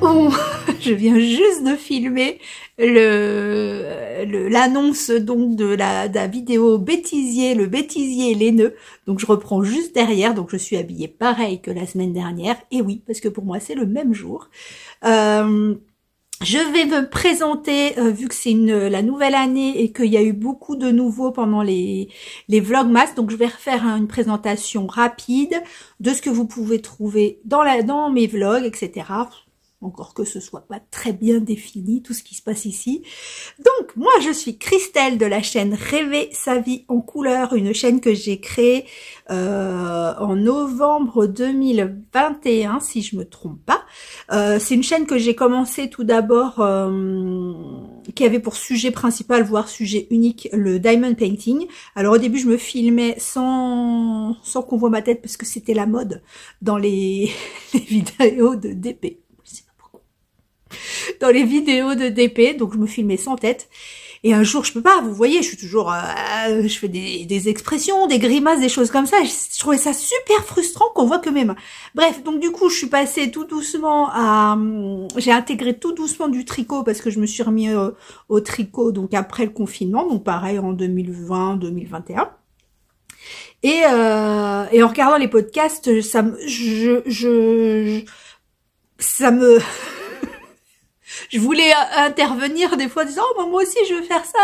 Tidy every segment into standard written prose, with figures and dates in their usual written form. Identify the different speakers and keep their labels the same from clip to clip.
Speaker 1: Oh, je viens juste de filmer l'annonce donc de la vidéo bêtisier, le bêtisier et les nœuds. Donc je reprends juste derrière, donc je suis habillée pareil que la semaine dernière. Et oui, parce que pour moi c'est le même jour. Je vais me présenter, vu que c'est la nouvelle année et qu'il y a eu beaucoup de nouveaux pendant les vlogmas, donc je vais refaire une présentation rapide de ce que vous pouvez trouver dans mes vlogs, etc. Encore que ce soit pas très bien défini, tout ce qui se passe ici. Donc, moi, je suis Christelle de la chaîne Rêver sa vie en couleur, une chaîne que j'ai créée en novembre 2021, si je me trompe pas. C'est une chaîne que j'ai commencé tout d'abord, qui avait pour sujet principal, voire sujet unique, le diamond painting. Alors au début, je me filmais sans qu'on voit ma tête, parce que c'était la mode dans les vidéos de DP. Dans les vidéos de DP, donc je me filmais sans tête. Et un jour, je peux pas, vous voyez, je suis toujours, je fais des expressions, des grimaces, des choses comme ça. Je trouvais ça super frustrant qu'on voit que mes mains. Bref, donc du coup, je suis passée tout doucement j'ai intégré tout doucement du tricot parce que je me suis remis au tricot donc après le confinement, donc pareil en 2020, 2021. Et en regardant les podcasts, ça me je voulais intervenir des fois en disant « Oh, moi aussi, je veux faire ça. »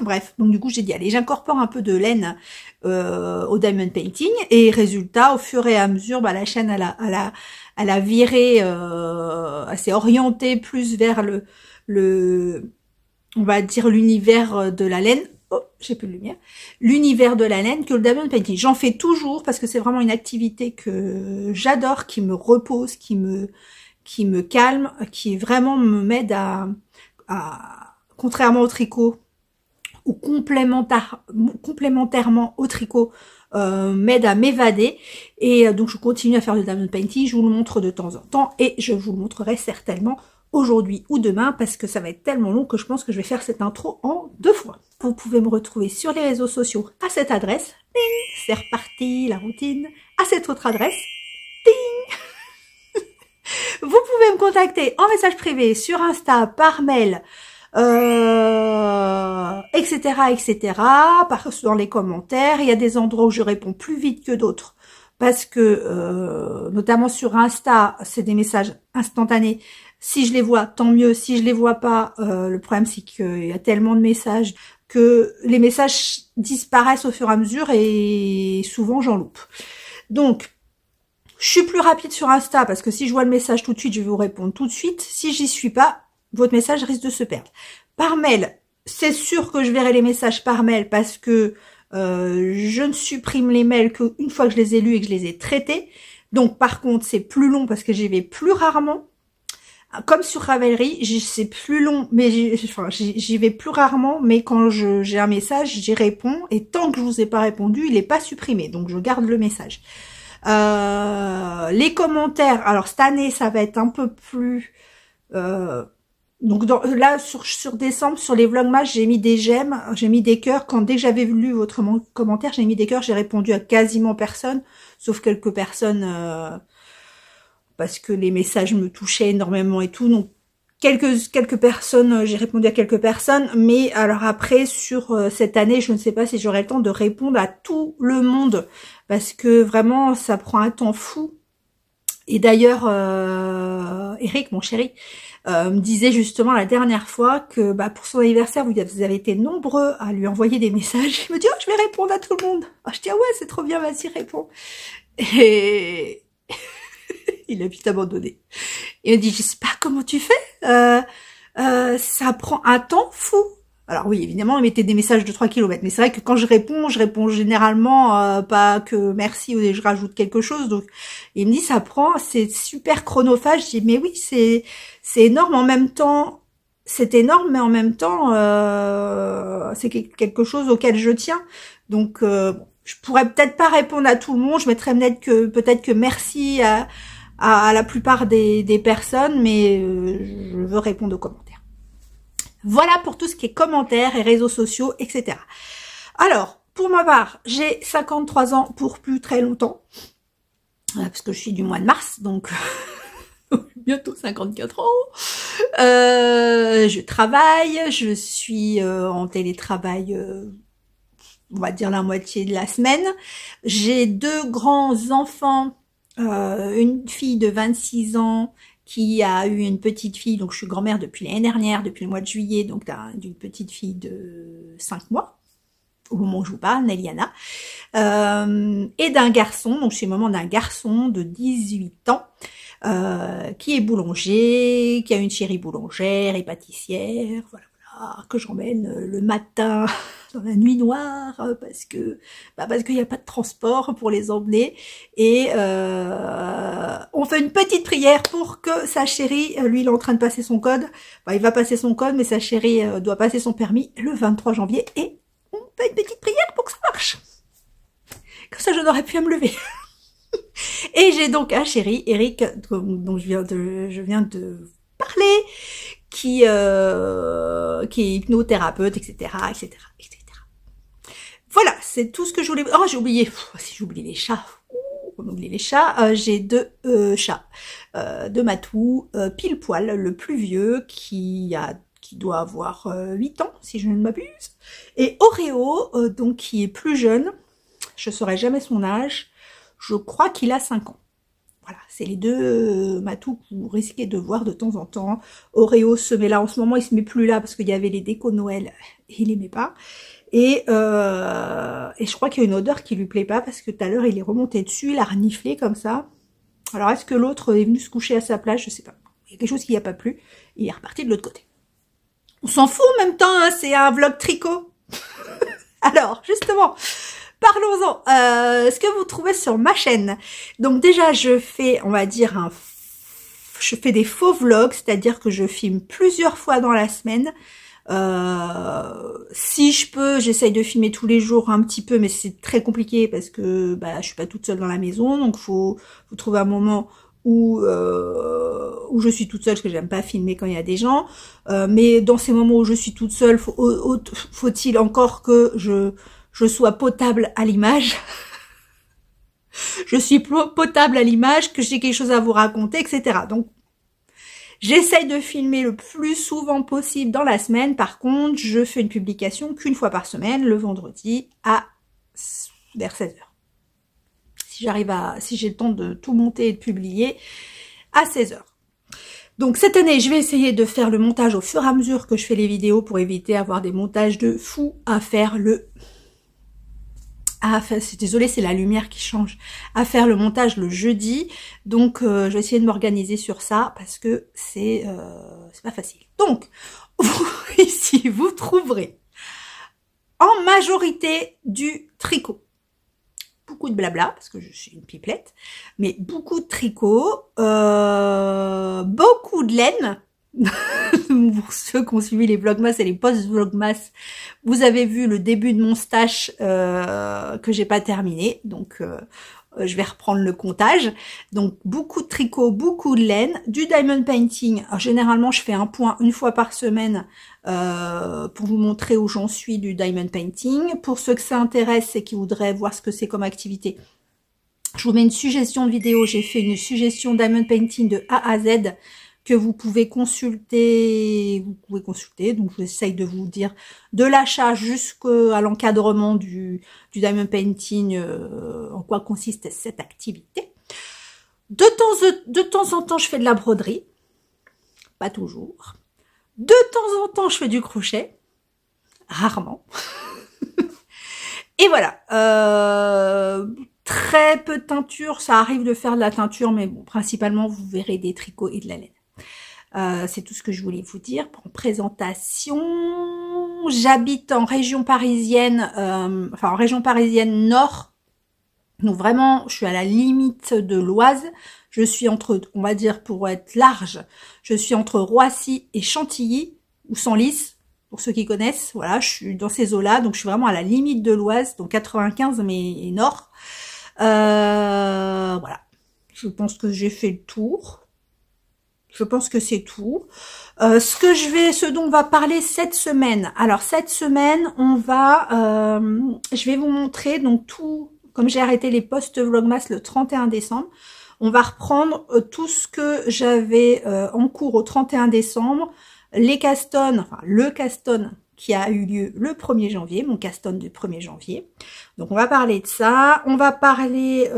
Speaker 1: Bref, donc du coup, j'ai dit « Allez, j'incorpore un peu de laine au diamond painting. » Et résultat, au fur et à mesure, la chaîne, elle a viré, elle s'est orientée plus vers on va dire, l'univers de la laine. Oh, j'ai plus de lumière. L'univers de la laine que le diamond painting. J'en fais toujours parce que c'est vraiment une activité que j'adore, qui me repose, qui me calme, qui vraiment m'aide à contrairement au tricot, ou complémentairement au tricot, m'aide à m'évader. Et donc je continue à faire du diamond painting, je vous le montre de temps en temps, et je vous le montrerai certainement aujourd'hui ou demain, parce que ça va être tellement long que je pense que je vais faire cette intro en 2 fois. Vous pouvez me retrouver sur les réseaux sociaux à cette adresse, c'est reparti la routine, à cette autre adresse, vous pouvez me contacter en message privé, sur Insta, par mail, etc., etc., dans les commentaires. Il y a des endroits où je réponds plus vite que d'autres, parce que, notamment sur Insta, c'est des messages instantanés. Si je les vois, tant mieux. Si je les vois pas, le problème c'est qu'il y a tellement de messages que les messages disparaissent au fur et à mesure, et souvent j'en loupe. Donc, je suis plus rapide sur Insta parce que si je vois le message tout de suite, je vais vous répondre tout de suite. Si j'y suis pas, votre message risque de se perdre. Par mail, c'est sûr que je verrai les messages par mail parce que je ne supprime les mails qu'une fois que je les ai lus et que je les ai traités. Donc par contre, c'est plus long parce que j'y vais plus rarement. Comme sur Ravelry, c'est plus long, mais j'y vais plus rarement, mais quand j'ai un message, j'y réponds, et tant que je vous ai pas répondu, il n'est pas supprimé, donc je garde le message. Les commentaires, alors cette année ça va être un peu plus donc là sur décembre, sur les vlogmas, j'ai mis des j'aime, j'ai mis des cœurs. Dès que j'avais lu votre commentaire, j'ai mis des cœurs. J'ai répondu à quasiment personne, sauf quelques personnes parce que les messages me touchaient énormément et tout. Donc quelques personnes, j'ai répondu à quelques personnes, mais alors après sur cette année, je ne sais pas si j'aurai le temps de répondre à tout le monde, parce que vraiment ça prend un temps fou. Et d'ailleurs, Eric, mon chéri, me disait justement la dernière fois que pour son anniversaire, vous avez été nombreux à lui envoyer des messages. Il me dit « Oh, je vais répondre à tout le monde !» Je dis « Ah ouais, c'est trop bien, vas-y, réponds !» Et il a vite abandonné. Il me dit « Je sais pas comment tu fais, ça prend un temps fou. » Alors oui, évidemment, il mettait des messages de 3 km, mais c'est vrai que quand je réponds généralement pas que merci ou je rajoute quelque chose. Donc il me dit c'est super chronophage. Je dis mais oui, c'est énorme en même temps. C'est énorme, mais en même temps, c'est quelque chose auquel je tiens. Donc je pourrais peut-être pas répondre à tout le monde. Je mettrais peut-être que merci à la plupart des personnes, mais je veux répondre aux commentaires. Voilà pour tout ce qui est commentaires et réseaux sociaux, etc. Alors, pour ma part, j'ai 53 ans pour plus très longtemps, parce que je suis du mois de mars, donc bientôt 54 ans. Je travaille, je suis en télétravail, on va dire la moitié de la semaine. J'ai 2 grands enfants, une fille de 26 ans qui a eu une petite fille, donc je suis grand-mère depuis l'année dernière, depuis le mois de juillet, donc d'une petite fille de 5 mois, au moment où je vous parle, Neliana, et d'un garçon, donc je suis maman d'un garçon de 18 ans, qui est boulanger, qui a une chérie boulangère et pâtissière, voilà, que j'emmène le matin dans la nuit noire parce que qu'il n'y a pas de transport pour les emmener, et on fait une petite prière pour que sa chérie, lui il est en train de passer son code, il va passer son code, mais sa chérie doit passer son permis le 23 janvier, et on fait une petite prière pour que ça marche. Comme ça je n'aurais plus à me lever. Et j'ai donc un chéri, Eric, dont je viens de parler, qui est hypnothérapeute, etc., etc., etc. Voilà, c'est tout ce que je voulais. Oh, j'ai oublié. Si j'oublie les chats. On oublie les chats. J'ai 2 chats, 2 matous, pile poil, le plus vieux qui doit avoir 8 ans, si je ne m'abuse, et Oreo, donc qui est plus jeune. Je ne saurai jamais son âge. Je crois qu'il a 5 ans. Voilà, c'est les 2 matous que vous risquez de voir de temps en temps. Oreo se met là, en ce moment il se met plus là parce qu'il y avait les décos de Noël et il aimait pas. Et je crois qu'il y a une odeur qui lui plaît pas parce que tout à l'heure il est remonté dessus, il a reniflé comme ça. Alors est-ce que l'autre est venu se coucher à sa place? Je sais pas. Il y a quelque chose qui n'y a pas plu et il est reparti de l'autre côté. On s'en fout en même temps, hein, c'est un vlog tricot. Alors, justement, parlons-en. Ce que vous trouvez sur ma chaîne. Donc déjà, je fais, on va dire, je fais des faux vlogs, c'est-à-dire que je filme plusieurs fois dans la semaine. Si je peux, j'essaye de filmer tous les jours un petit peu, mais c'est très compliqué parce que je suis pas toute seule dans la maison, donc faut trouver un moment où je suis toute seule, parce que j'aime pas filmer quand il y a des gens. Mais dans ces moments où je suis toute seule, faut-il encore que je sois potable à l'image. Je suis potable à l'image, que j'ai quelque chose à vous raconter, etc. Donc, j'essaye de filmer le plus souvent possible dans la semaine. Par contre, je fais une publication qu'une fois par semaine, le vendredi, vers 16h. Si j'ai le temps de tout monter et de publier, à 16h. Donc cette année, je vais essayer de faire le montage au fur et à mesure que je fais les vidéos pour éviter d'avoir des montages de fou à faire désolé, c'est la lumière qui change. À faire le montage le jeudi. Donc, je vais essayer de m'organiser sur ça parce que c'est pas facile. Donc, ici, vous trouverez en majorité du tricot. Beaucoup de blabla, parce que je suis une pipelette, mais beaucoup de tricot, beaucoup de laine. Pour ceux qui ont suivi les vlogmas et les post-vlogmas, vous avez vu le début de mon stash que j'ai pas terminé, donc je vais reprendre le comptage. Donc beaucoup de tricot, beaucoup de laine, du diamond painting. Alors, généralement, je fais un point une fois par semaine pour vous montrer où j'en suis du diamond painting. Pour ceux que ça intéresse et qui voudraient voir ce que c'est comme activité, je vous mets une suggestion de vidéo. J'ai fait une suggestion diamond painting de A à Z que vous pouvez consulter. Donc j'essaye de vous dire de l'achat jusqu'à l'encadrement du diamond painting, en quoi consiste cette activité. De temps en temps, je fais de la broderie, pas toujours. De temps en temps, je fais du crochet, rarement. Et voilà. Très peu de teinture, ça arrive de faire de la teinture, mais bon, principalement, vous verrez des tricots et de la laine. C'est tout ce que je voulais vous dire pour présentation. J'habite en région parisienne, en région parisienne nord. Donc vraiment, je suis à la limite de l'Oise. Je suis entre, on va dire pour être large, je suis entre Roissy et Chantilly, ou Senlis, pour ceux qui connaissent. Voilà, je suis dans ces eaux-là, donc je suis vraiment à la limite de l'Oise, donc 95 mais nord. Voilà, je pense que j'ai fait le tour. Je pense que c'est tout. Ce dont on va parler cette semaine. Alors cette semaine, je vais vous montrer donc tout. Comme j'ai arrêté les posts vlogmas le 31 décembre, on va reprendre tout ce que j'avais en cours au 31 décembre, les castones, enfin le castone qui a eu lieu le 1er janvier, mon castone du 1er janvier. Donc on va parler de ça, on va parler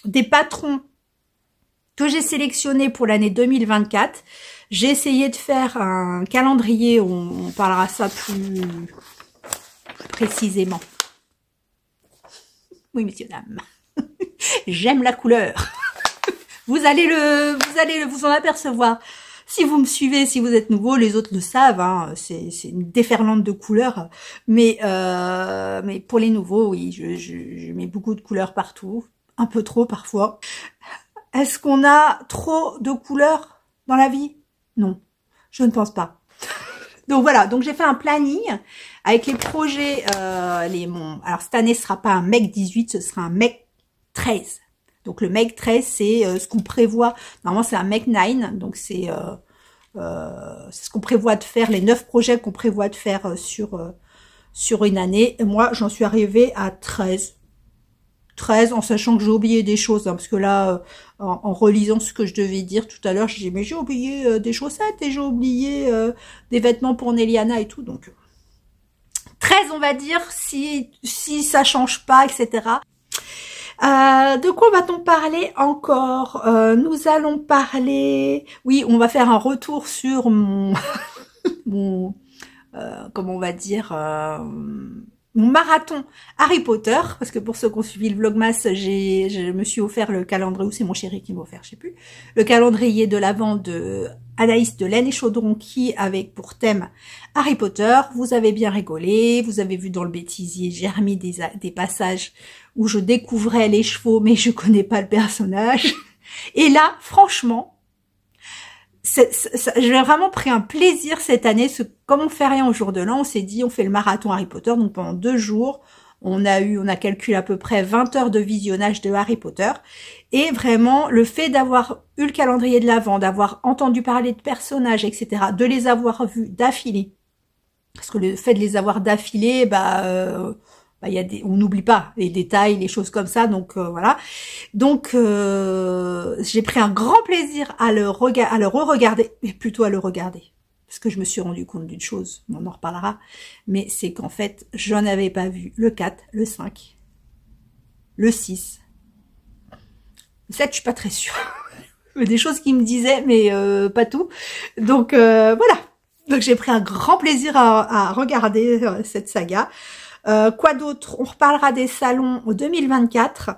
Speaker 1: des patrons que j'ai sélectionnés pour l'année 2024. J'ai essayé de faire un calendrier, on parlera ça plus précisément. Oui, messieurs, dames. J'aime la couleur. Vous allez vous en apercevoir. Si vous me suivez, si vous êtes nouveau, les autres le savent, hein, c'est une déferlante de couleurs. Mais pour les nouveaux, oui, je mets beaucoup de couleurs partout. Un peu trop parfois. Est-ce qu'on a trop de couleurs dans la vie? Non, je ne pense pas. Donc voilà, donc j'ai fait un planning avec les projets, alors cette année ce sera pas un MEC 18, ce sera un MEC 13. Donc le MEC 13 c'est ce qu'on prévoit, normalement c'est un MEC 9, donc c'est ce qu'on prévoit de faire, les 9 projets qu'on prévoit de faire sur une année. Et moi j'en suis arrivée à 13 en sachant que j'ai oublié des choses, hein, parce que là, en relisant ce que je devais dire tout à l'heure, j'ai dit, mais j'ai oublié des chaussettes et j'ai oublié des vêtements pour Néliana et tout, donc 13 on va dire, si ça change pas, etc. De quoi va-t-on parler encore? Nous allons parler, oui, on va faire un retour sur mon, comment on va dire, mon marathon Harry Potter, parce que pour ceux qui ont suivi le Vlogmas, je me suis offert le calendrier, ou c'est mon chéri qui m'a offert, je sais plus, le calendrier de l'Avent de Anaïs de Laine et Chaudron qui avec pour thème Harry Potter. Vous avez bien rigolé, vous avez vu dans le bêtisier, j'ai remis des passages où je découvrais les chevaux, mais je connais pas le personnage. Et là, franchement, j'ai vraiment pris un plaisir cette année. Comme on fait rien au jour de l'an, on s'est dit, on fait le marathon Harry Potter. Donc pendant 2 jours, on a calculé à peu près 20 heures de visionnage de Harry Potter. Et vraiment, le fait d'avoir eu le calendrier de l'Avent, d'avoir entendu parler de personnages, etc., de les avoir vus d'affilée. Parce que le fait de les avoir d'affilée, on n'oublie pas les détails, les choses comme ça, donc voilà. Donc j'ai pris un grand plaisir à le re-regarder, mais plutôt à le regarder, parce que je me suis rendu compte d'une chose, on en reparlera, mais c'est qu'en fait, j'en avais pas vu le 4, le 5, le 6, le 7, je suis pas très sûre. Des choses qui me disaient, mais pas tout. Donc voilà. Donc j'ai pris un grand plaisir à regarder cette saga. Quoi d'autre? On reparlera des salons 2024.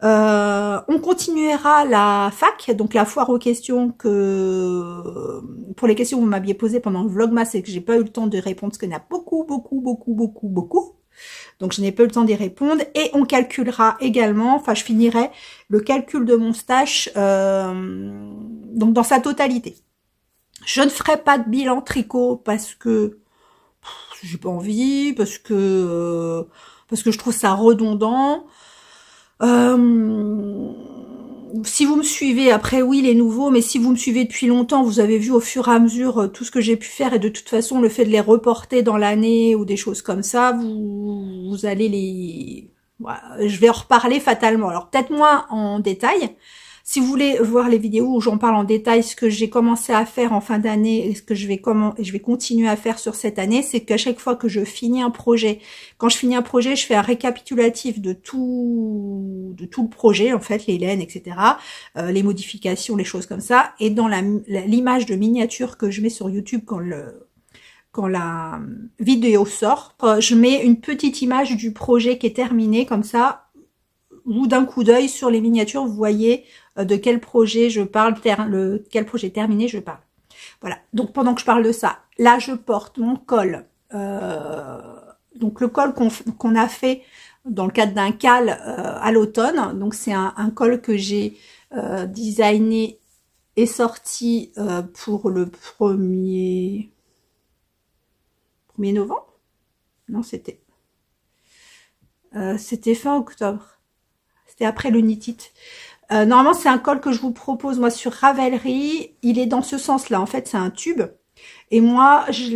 Speaker 1: On continuera la fac, donc la foire aux questions pour les questions que vous m'aviez posées pendant le Vlogmas et que j'ai pas eu le temps de répondre parce qu'il y en a beaucoup. Donc je n'ai pas eu le temps d'y répondre. Et on calculera également, enfin je finirai le calcul de mon stage donc dans sa totalité. Je ne ferai pas de bilan tricot parce que j'ai pas envie, parce que je trouve ça redondant. Si vous me suivez, après oui les nouveaux, mais si vous me suivez depuis longtemps, vous avez vu au fur et à mesure tout ce que j'ai pu faire, et de toute façon le fait de les reporter dans l'année ou des choses comme ça, vous allez les... Je vais en reparler fatalement. Alors peut-être moins en détail. Si vous voulez voir les vidéos où j'en parle en détail, ce que j'ai commencé à faire en fin d'année et ce que je vais continuer à faire sur cette année, c'est qu'à chaque fois que je finis un projet, quand je finis un projet, je fais un récapitulatif de tout le projet, en fait, les laines, etc., les modifications, les choses comme ça. Et dans l'image de miniature que je mets sur YouTube quand la vidéo sort, je mets une petite image du projet qui est terminé, comme ça, ou d'un coup d'œil sur les miniatures, vous voyez de quel projet je parle, quel projet terminé je parle. Voilà, donc pendant que je parle de ça, là je porte mon col, donc le col qu'on a fait dans le cadre d'un cal à l'automne, donc c'est un col que j'ai designé et sorti pour le 1er novembre. Non, c'était fin octobre. C'était après le Knit-It. Normalement, c'est un col que je vous propose, moi, sur Ravelry. Il est dans ce sens-là. En fait, c'est un tube. Et moi, je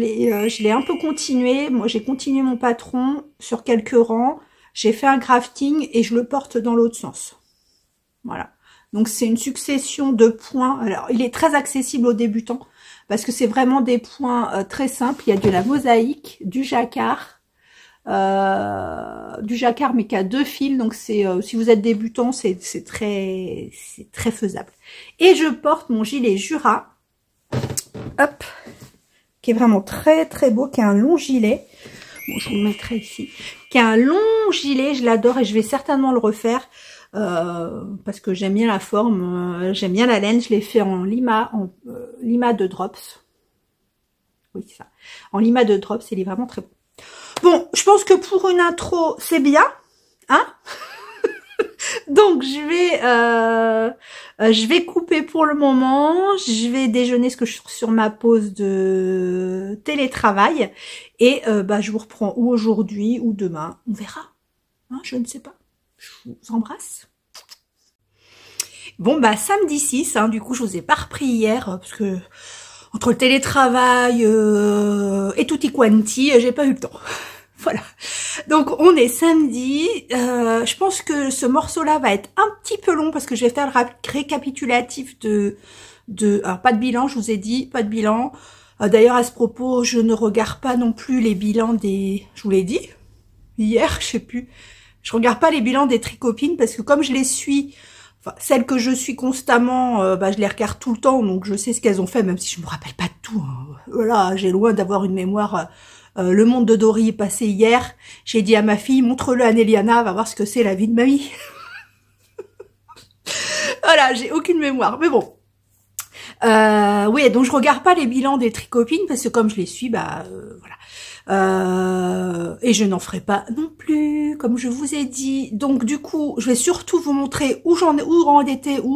Speaker 1: l'ai un peu continué. Moi, j'ai continué mon patron sur quelques rangs. J'ai fait un crafting et je le porte dans l'autre sens. Voilà. Donc c'est une succession de points. Alors il est très accessible aux débutants parce que c'est vraiment des points très simples. Il y a de la mosaïque, du jacquard mais qui a 2 fils. Donc c'est si vous êtes débutant, c'est très faisable. Et je porte mon gilet Jura, hop, qui est vraiment très très beau, qui est un long gilet. Bon, je vous le mettrai ici. Qui est un long gilet, je l'adore et je vais certainement le refaire. Parce que j'aime bien la forme, j'aime bien la laine. Je l'ai fait en lima, lima de drops. Oui, c'est ça. En lima de drops, il est vraiment très beau. Bon, je pense que pour une intro, c'est bien, hein. Donc je vais couper pour le moment. Je vais déjeuner ce que je suis sur ma pause de télétravail et je vous reprends ou aujourd'hui ou demain, on verra. Hein, je ne sais pas. Je vous embrasse. Bon, samedi 6, hein, du coup, je vous ai pas repris hier, parce que entre le télétravail et tutti quanti, j'ai pas eu le temps. Voilà. Donc, on est samedi. Je pense que ce morceau-là va être un petit peu long, parce que je vais faire le récapitulatif alors, pas de bilan, je vous ai dit, pas de bilan. D'ailleurs, à ce propos, je ne regarde pas non plus les bilans des... Je vous l'ai dit hier, je sais plus. Je regarde pas les bilans des tricopines parce que comme je les suis, enfin celles que je suis constamment, je les regarde tout le temps, donc je sais ce qu'elles ont fait, même si je me rappelle pas de tout. Hein. Voilà, j'ai loin d'avoir une mémoire. Le monde de Dory est passé hier. J'ai dit à ma fille, montre-le à Néliana, va voir ce que c'est la vie de mamie. Voilà, j'ai aucune mémoire, mais bon. Oui, donc je regarde pas les bilans des tricopines parce que comme je les suis, voilà. Et je n'en ferai pas non plus, comme je vous ai dit. Donc du coup, je vais surtout vous montrer où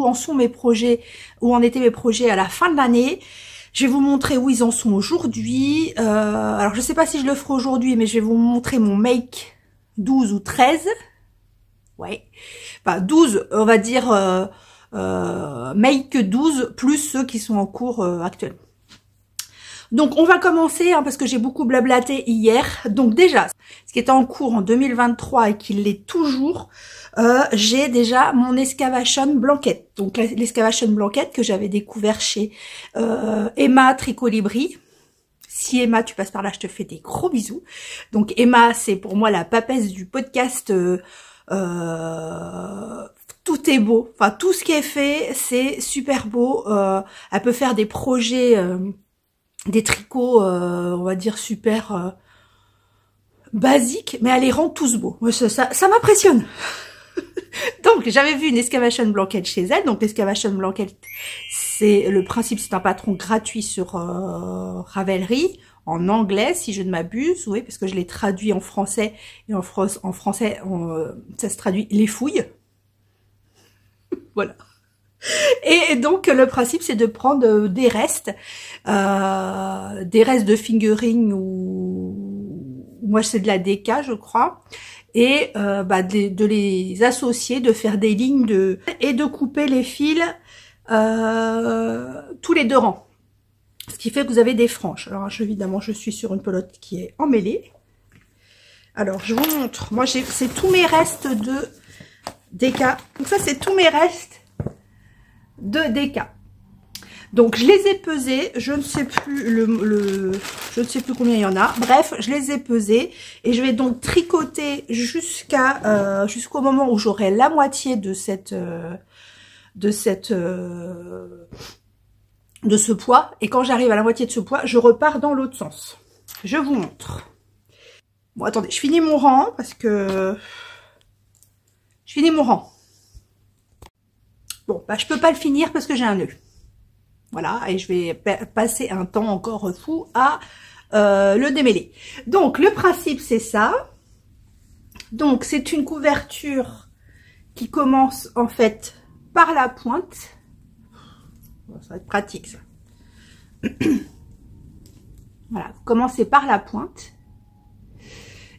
Speaker 1: en sont mes projets, où en étaient mes projets à la fin de l'année. Je vais vous montrer où ils en sont aujourd'hui. Alors je sais pas si je le ferai aujourd'hui, mais je vais vous montrer mon make 12 ou 13. Ouais. Enfin 12, on va dire make 12 plus ceux qui sont en cours actuellement. Donc on va commencer parce que j'ai beaucoup blablaté hier. Donc déjà, ce qui est en cours en 2023 et qui l'est toujours, j'ai déjà mon Excavation Blanket. Donc l'Excavation Blanket que j'avais découvert chez Emma Tricolibri. Si Emma, tu passes par là, je te fais des gros bisous. Donc Emma, c'est pour moi la papesse du podcast. Tout est beau. Enfin, tout ce qui est fait, c'est super beau. Elle peut faire des projets... des tricots, on va dire super basiques, mais elle les rend tous beaux. Ça m'impressionne. Donc, j'avais vu une Excavation Blanket chez elle. Donc, l'Excavation Blanket, c'est le principe, c'est un patron gratuit sur Ravelry, en anglais, si je ne m'abuse. Oui, parce que je l'ai traduit en français. Et en français, ça se traduit les fouilles. Voilà. Et donc le principe c'est de prendre des restes de fingering ou moi c'est de la DK je crois et de les associer, de faire des lignes et de couper les fils tous les 2 rangs, ce qui fait que vous avez des franges. Alors évidemment je suis sur une pelote qui est emmêlée. Alors je vous montre, moi c'est tous mes restes de DK, donc ça c'est tous mes restes de DK. Donc je les ai pesés, je ne sais plus je ne sais plus combien il y en a. Bref, je les ai pesés et je vais donc tricoter jusqu'au moment où j'aurai la moitié de ce poids. Et quand j'arrive à la moitié de ce poids, je repars dans l'autre sens. Je vous montre. Bon, attendez, je finis mon rang parce que je finis mon rang. Bon, je peux pas le finir parce que j'ai un nœud. Voilà, et je vais passer un temps encore fou à le démêler. Donc, le principe, c'est ça. Donc, c'est une couverture qui commence, en fait, par la pointe. Ça va être pratique, ça. Voilà, vous commencez par la pointe.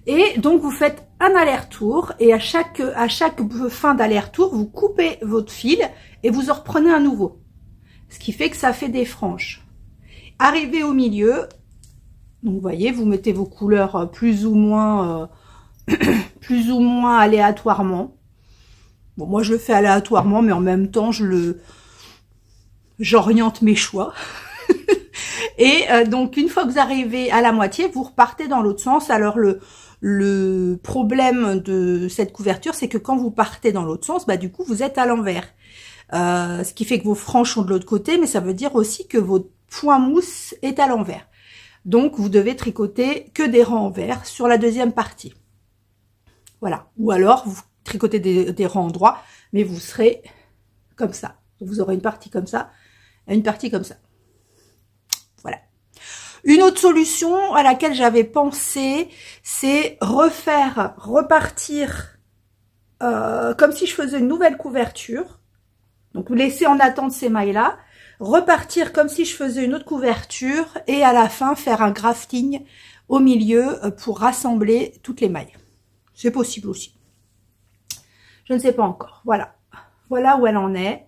Speaker 1: Et donc, vous faites un aller-retour et à chaque fin d'aller-retour, vous coupez votre fil et vous en reprenez un nouveau. Ce qui fait que ça fait des franges. Arrivé au milieu, donc vous voyez, vous mettez vos couleurs plus ou moins aléatoirement. Bon, moi je le fais aléatoirement, mais en même temps j'oriente mes choix. Et donc une fois que vous arrivez à la moitié, vous repartez dans l'autre sens. Alors le problème de cette couverture, c'est que quand vous partez dans l'autre sens, bah du coup vous êtes à l'envers. Ce qui fait que vos franges sont de l'autre côté, mais ça veut dire aussi que votre point mousse est à l'envers. Donc vous devez tricoter que des rangs envers sur la deuxième partie. Voilà. Ou alors vous tricotez des rangs endroits, mais vous serez comme ça. Donc, vous aurez une partie comme ça et une partie comme ça. Voilà. Une autre solution à laquelle j'avais pensé, c'est repartir comme si je faisais une nouvelle couverture. Donc, vous laissez en attente ces mailles-là, repartir comme si je faisais une autre couverture et à la fin faire un grafting au milieu pour rassembler toutes les mailles. C'est possible aussi. Je ne sais pas encore. Voilà. Voilà où elle en est.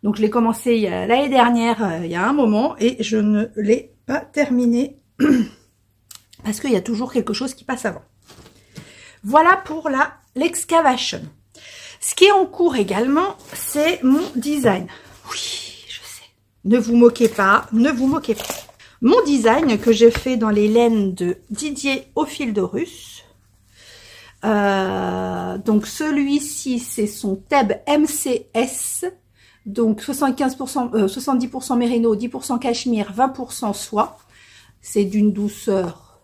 Speaker 1: Donc, je l'ai commencé l'année dernière, il y a un moment, et je ne l'ai pas terminé parce qu'il y a toujours quelque chose qui passe avant. Voilà pour l'excavation. Ce qui est en cours également, c'est mon design. Oui, je sais. Ne vous moquez pas, ne vous moquez pas. Mon design que j'ai fait dans les laines de Didier au fil de russe. Donc celui-ci, c'est son Theb MCS. Donc 75%, 70% mérino, 10% cachemire, 20% soie. C'est d'une douceur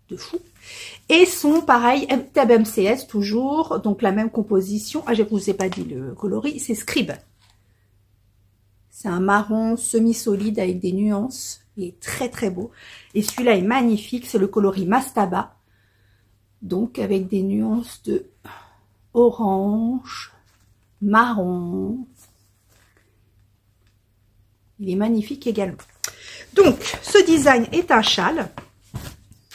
Speaker 1: de fou. Et son pareil, Theb MCS toujours, donc la même composition. Ah, je ne vous ai pas dit le coloris, c'est Scribe. C'est un marron semi-solide avec des nuances. Il est très très beau. Et celui-là est magnifique, c'est le coloris Mastaba. Donc avec des nuances de orange, marron. Il est magnifique également. Donc, ce design est un châle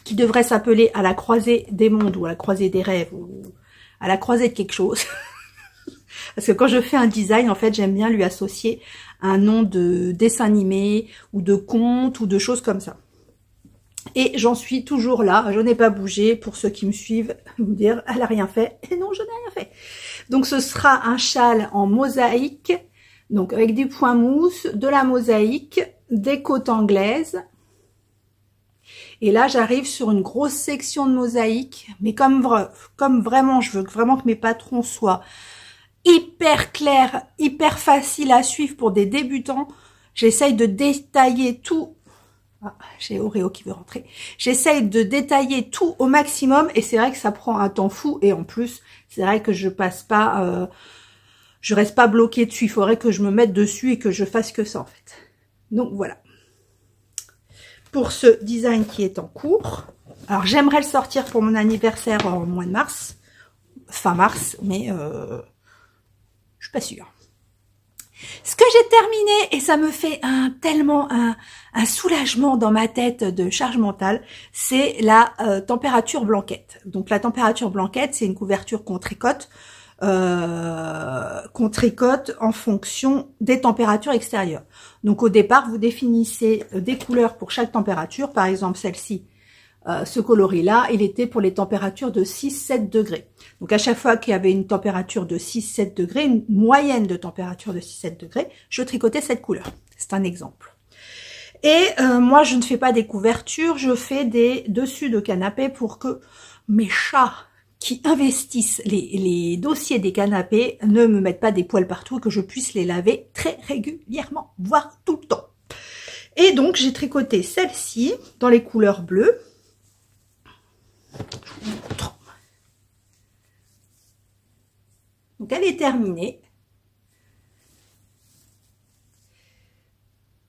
Speaker 1: qui devrait s'appeler à la croisée des mondes ou à la croisée des rêves ou à la croisée de quelque chose. Parce que quand je fais un design, en fait, j'aime bien lui associer un nom de dessin animé ou de conte ou de choses comme ça. Et j'en suis toujours là, je n'ai pas bougé. Pour ceux qui me suivent, vous dire, elle n'a rien fait. Et non, je n'ai rien fait. Donc, ce sera un châle en mosaïque. Donc, avec du point mousse, de la mosaïque, des côtes anglaises. Et là, j'arrive sur une grosse section de mosaïque. Mais comme vraiment, je veux vraiment que mes patrons soient hyper clairs, hyper faciles à suivre pour des débutants. J'essaye de détailler tout. Ah, j'ai Oreo qui veut rentrer. J'essaye de détailler tout au maximum. Et c'est vrai que ça prend un temps fou. Et en plus, c'est vrai que je passe pas... je reste pas bloquée dessus, il faudrait que je me mette dessus et que je fasse que ça en fait. Donc voilà. Pour ce design qui est en cours. Alors j'aimerais le sortir pour mon anniversaire en mois de mars. Fin mars, mais je suis pas sûre. Ce que j'ai terminé, et ça me fait tellement un soulagement dans ma tête de charge mentale, c'est la température blanquette. Donc la température blanquette, c'est une couverture qu'on tricote. Qu'on tricote en fonction des températures extérieures. Donc au départ, vous définissez des couleurs pour chaque température. Par exemple, celle-ci, ce coloris-là, il était pour les températures de 6-7 degrés. Donc à chaque fois qu'il y avait une température de 6-7 degrés, une moyenne de température de 6-7 degrés, je tricotais cette couleur. C'est un exemple. Et moi, je ne fais pas des couvertures, je fais des dessus de canapé pour que mes chats qui investissent les dossiers des canapés ne me mettent pas des poils partout et que je puisse les laver très régulièrement, voire tout le temps. Et donc, j'ai tricoté celle-ci dans les couleurs bleues. Je vous montre. Donc, elle est terminée.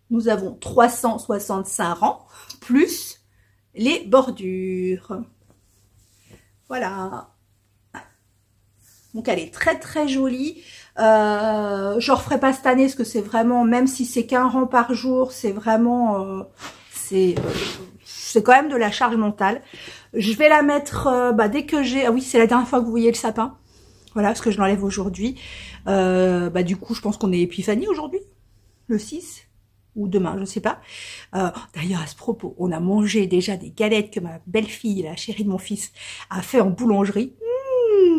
Speaker 1: Nous avons 365 rangs, plus les bordures. Voilà. Donc elle est très très jolie. Je referai pas cette année parce que c'est vraiment, même si c'est qu'un rang par jour, c'est vraiment, c'est quand même de la charge mentale. Je vais la mettre dès que j'ai. Ah oui, c'est la dernière fois que vous voyez le sapin. Voilà, parce que je l'enlève aujourd'hui. Du coup, je pense qu'on est Épiphanie aujourd'hui, le 6. Ou demain, je ne sais pas. D'ailleurs, à ce propos, on a mangé déjà des galettes que ma belle-fille, la chérie de mon fils, a fait en boulangerie.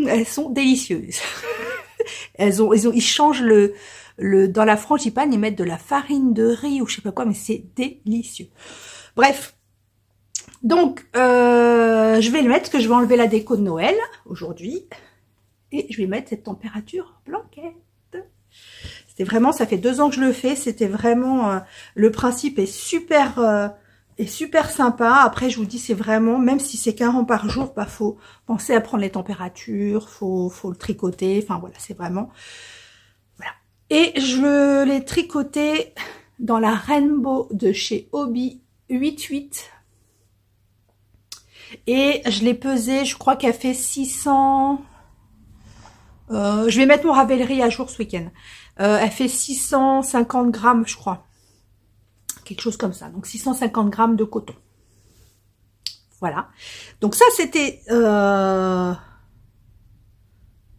Speaker 1: Elles sont délicieuses. Ils changent dans la frangipane, ils mettent de la farine de riz ou je sais pas quoi, mais c'est délicieux. Bref. Donc, je vais le mettre, parce que je vais enlever la déco de Noël, aujourd'hui. Et je vais mettre cette température blanquette. C'était vraiment, ça fait 2 ans que je le fais, c'était vraiment, le principe est super sympa. Après, je vous dis, c'est vraiment, même si c'est qu'1 rang par jour, bah, faut penser à prendre les températures, faut le tricoter, enfin voilà, c'est vraiment, voilà. Et je l'ai tricoté dans la Rainbow de chez Hobby 88. Et je l'ai pesé, je crois qu'elle fait 600... je vais mettre mon Ravelry à jour ce week-end. Elle fait 650 grammes, je crois. Quelque chose comme ça. Donc 650 grammes de coton. Voilà. Donc ça, c'était... Bah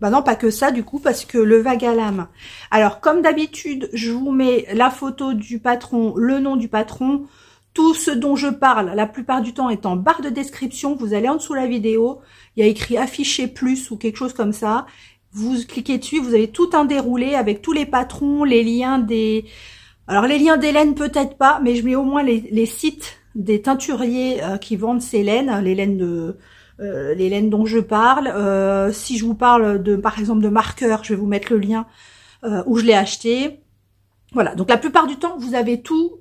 Speaker 1: non, pas que ça, du coup, parce que le vague à lame. Alors, comme d'habitude, je vous mets la photo du patron, le nom du patron. Tout ce dont je parle, la plupart du temps, est en barre de description. Vous allez en dessous de la vidéo. Il y a écrit afficher plus ou quelque chose comme ça. Vous cliquez dessus, vous avez tout un déroulé avec tous les patrons, les liens des... Alors les liens des laines peut-être pas, mais je mets au moins les sites des teinturiers qui vendent ces laines, les laines dont je parle. Si je vous parle de, par exemple, de marqueurs, je vais vous mettre le lien où je l'ai acheté. Voilà, donc la plupart du temps, vous avez tout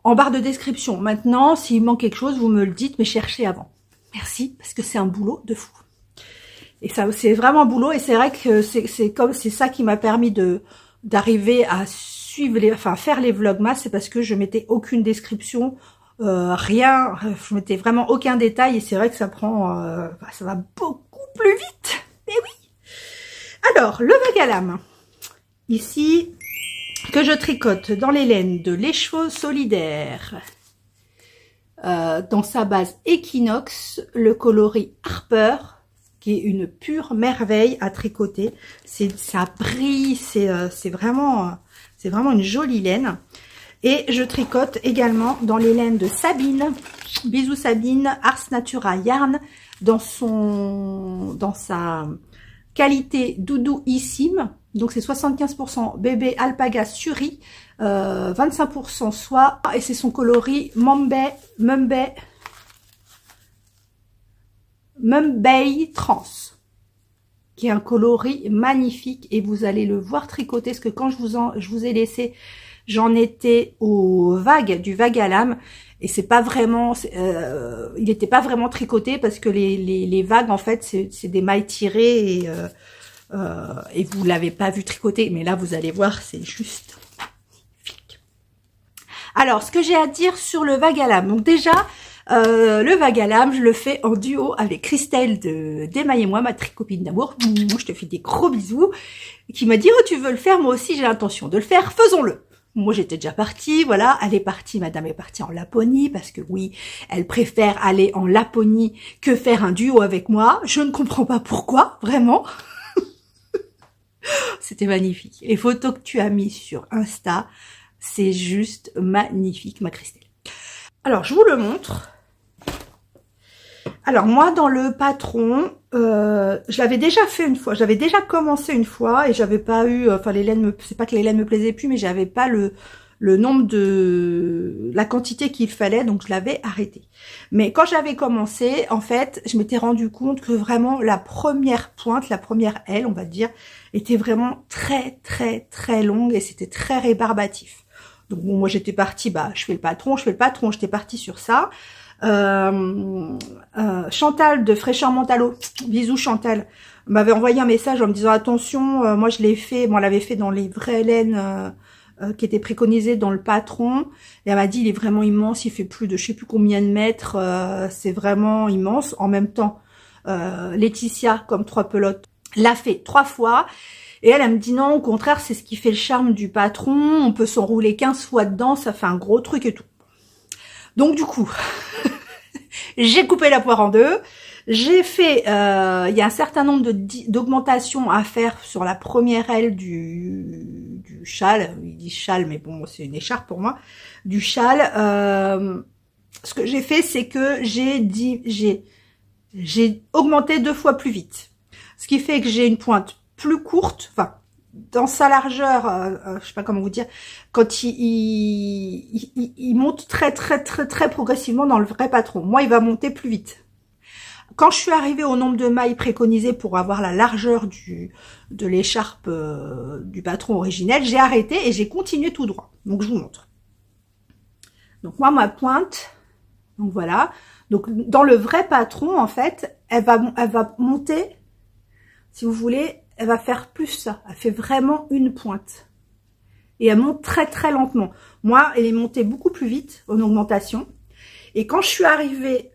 Speaker 1: en barre de description. Maintenant, s'il manque quelque chose, vous me le dites, mais cherchez avant. Merci, parce que c'est un boulot de fou. Et ça, c'est vraiment un boulot, et c'est vrai que c'est ça qui m'a permis d'arriver à suivre faire les vlogmas, c'est parce que je mettais aucune description, rien, je mettais vraiment aucun détail, et c'est vrai que ça ça va beaucoup plus vite. Mais oui. Alors, le vague à lame. Ici, que je tricote dans les laines de l'écheveau solidaire. Dans sa base Equinox, le coloris Harper, qui est une pure merveille à tricoter. Ça brille, c'est vraiment une jolie laine. Et je tricote également dans les laines de Sabine, bisous Sabine, Ars Natura Yarn, dans sa qualité doudouissime. Donc c'est 75% bébé alpaga suri, 25% soie, et c'est son coloris Mumbai Trans, qui est un coloris magnifique, et vous allez le voir tricoter, parce que quand je vous ai laissé, j'en étais du vague à lame, et c'est pas vraiment, il n'était pas vraiment tricoté, parce que les vagues, en fait, c'est des mailles tirées, et vous l'avez pas vu tricoter, mais là, vous allez voir, c'est juste magnifique. Alors, ce que j'ai à dire sur le vague à lame, donc déjà, le vague à lame, je le fais en duo avec Christelle d'Emmaille et moi, ma tricopine d'amour. Je te fais des gros bisous. Qui m'a dit, oh, tu veux le faire? Moi aussi, j'ai l'intention de le faire. Faisons-le. Moi, j'étais déjà partie, voilà. Elle est partie, madame est partie en Laponie, parce que oui, elle préfère aller en Laponie que faire un duo avec moi. Je ne comprends pas pourquoi, vraiment. C'était magnifique. Les photos que tu as mises sur Insta, c'est juste magnifique, ma Christelle. Alors, je vous le montre. Alors, moi, dans le patron, je l'avais déjà fait une fois. J'avais déjà commencé une fois et j'avais pas eu... Enfin, les laines, c'est pas que les laines me plaisaient plus, mais j'avais pas le nombre la quantité qu'il fallait, donc je l'avais arrêté. Mais quand j'avais commencé, en fait, je m'étais rendu compte que vraiment la première pointe, la première aile, on va dire, était vraiment très, très, très longue et c'était très rébarbatif. Donc bon, moi j'étais partie, bah je fais le patron, j'étais partie sur ça. Chantal de Fraîcheur Mentalo, bisous Chantal, m'avait envoyé un message en me disant attention, moi je l'ai fait, moi on l'avait fait dans les vraies laines qui étaient préconisées dans le patron, et elle m'a dit il est vraiment immense, il fait plus de je sais plus combien de mètres, c'est vraiment immense. En même temps, Laetitia, comme 3 pelotes, l'a fait 3 fois. Et elle me dit non, au contraire, c'est ce qui fait le charme du patron. On peut s'enrouler 15 fois dedans, ça fait un gros truc et tout. Donc du coup, j'ai coupé la poire en deux. J'ai fait, il y a un certain nombre d'augmentations à faire sur la première aile du châle. Il dit châle, mais bon, c'est une écharpe pour moi. Du châle. Ce que j'ai fait, c'est que j'ai augmenté 2 fois plus vite. Ce qui fait que j'ai une pointe plus courte, enfin, dans sa largeur, je sais pas comment vous dire, quand il monte très progressivement dans le vrai patron. Moi, il va monter plus vite. Quand je suis arrivée au nombre de mailles préconisées pour avoir la largeur de l'écharpe du patron originel, j'ai arrêté et j'ai continué tout droit. Donc, je vous montre. Donc, moi, ma pointe, donc voilà. Donc, dans le vrai patron, en fait, elle va monter, si vous voulez, elle va faire plus ça. Elle fait vraiment une pointe. Et elle monte très lentement. Moi, elle est montée beaucoup plus vite en augmentation. Et quand je suis arrivée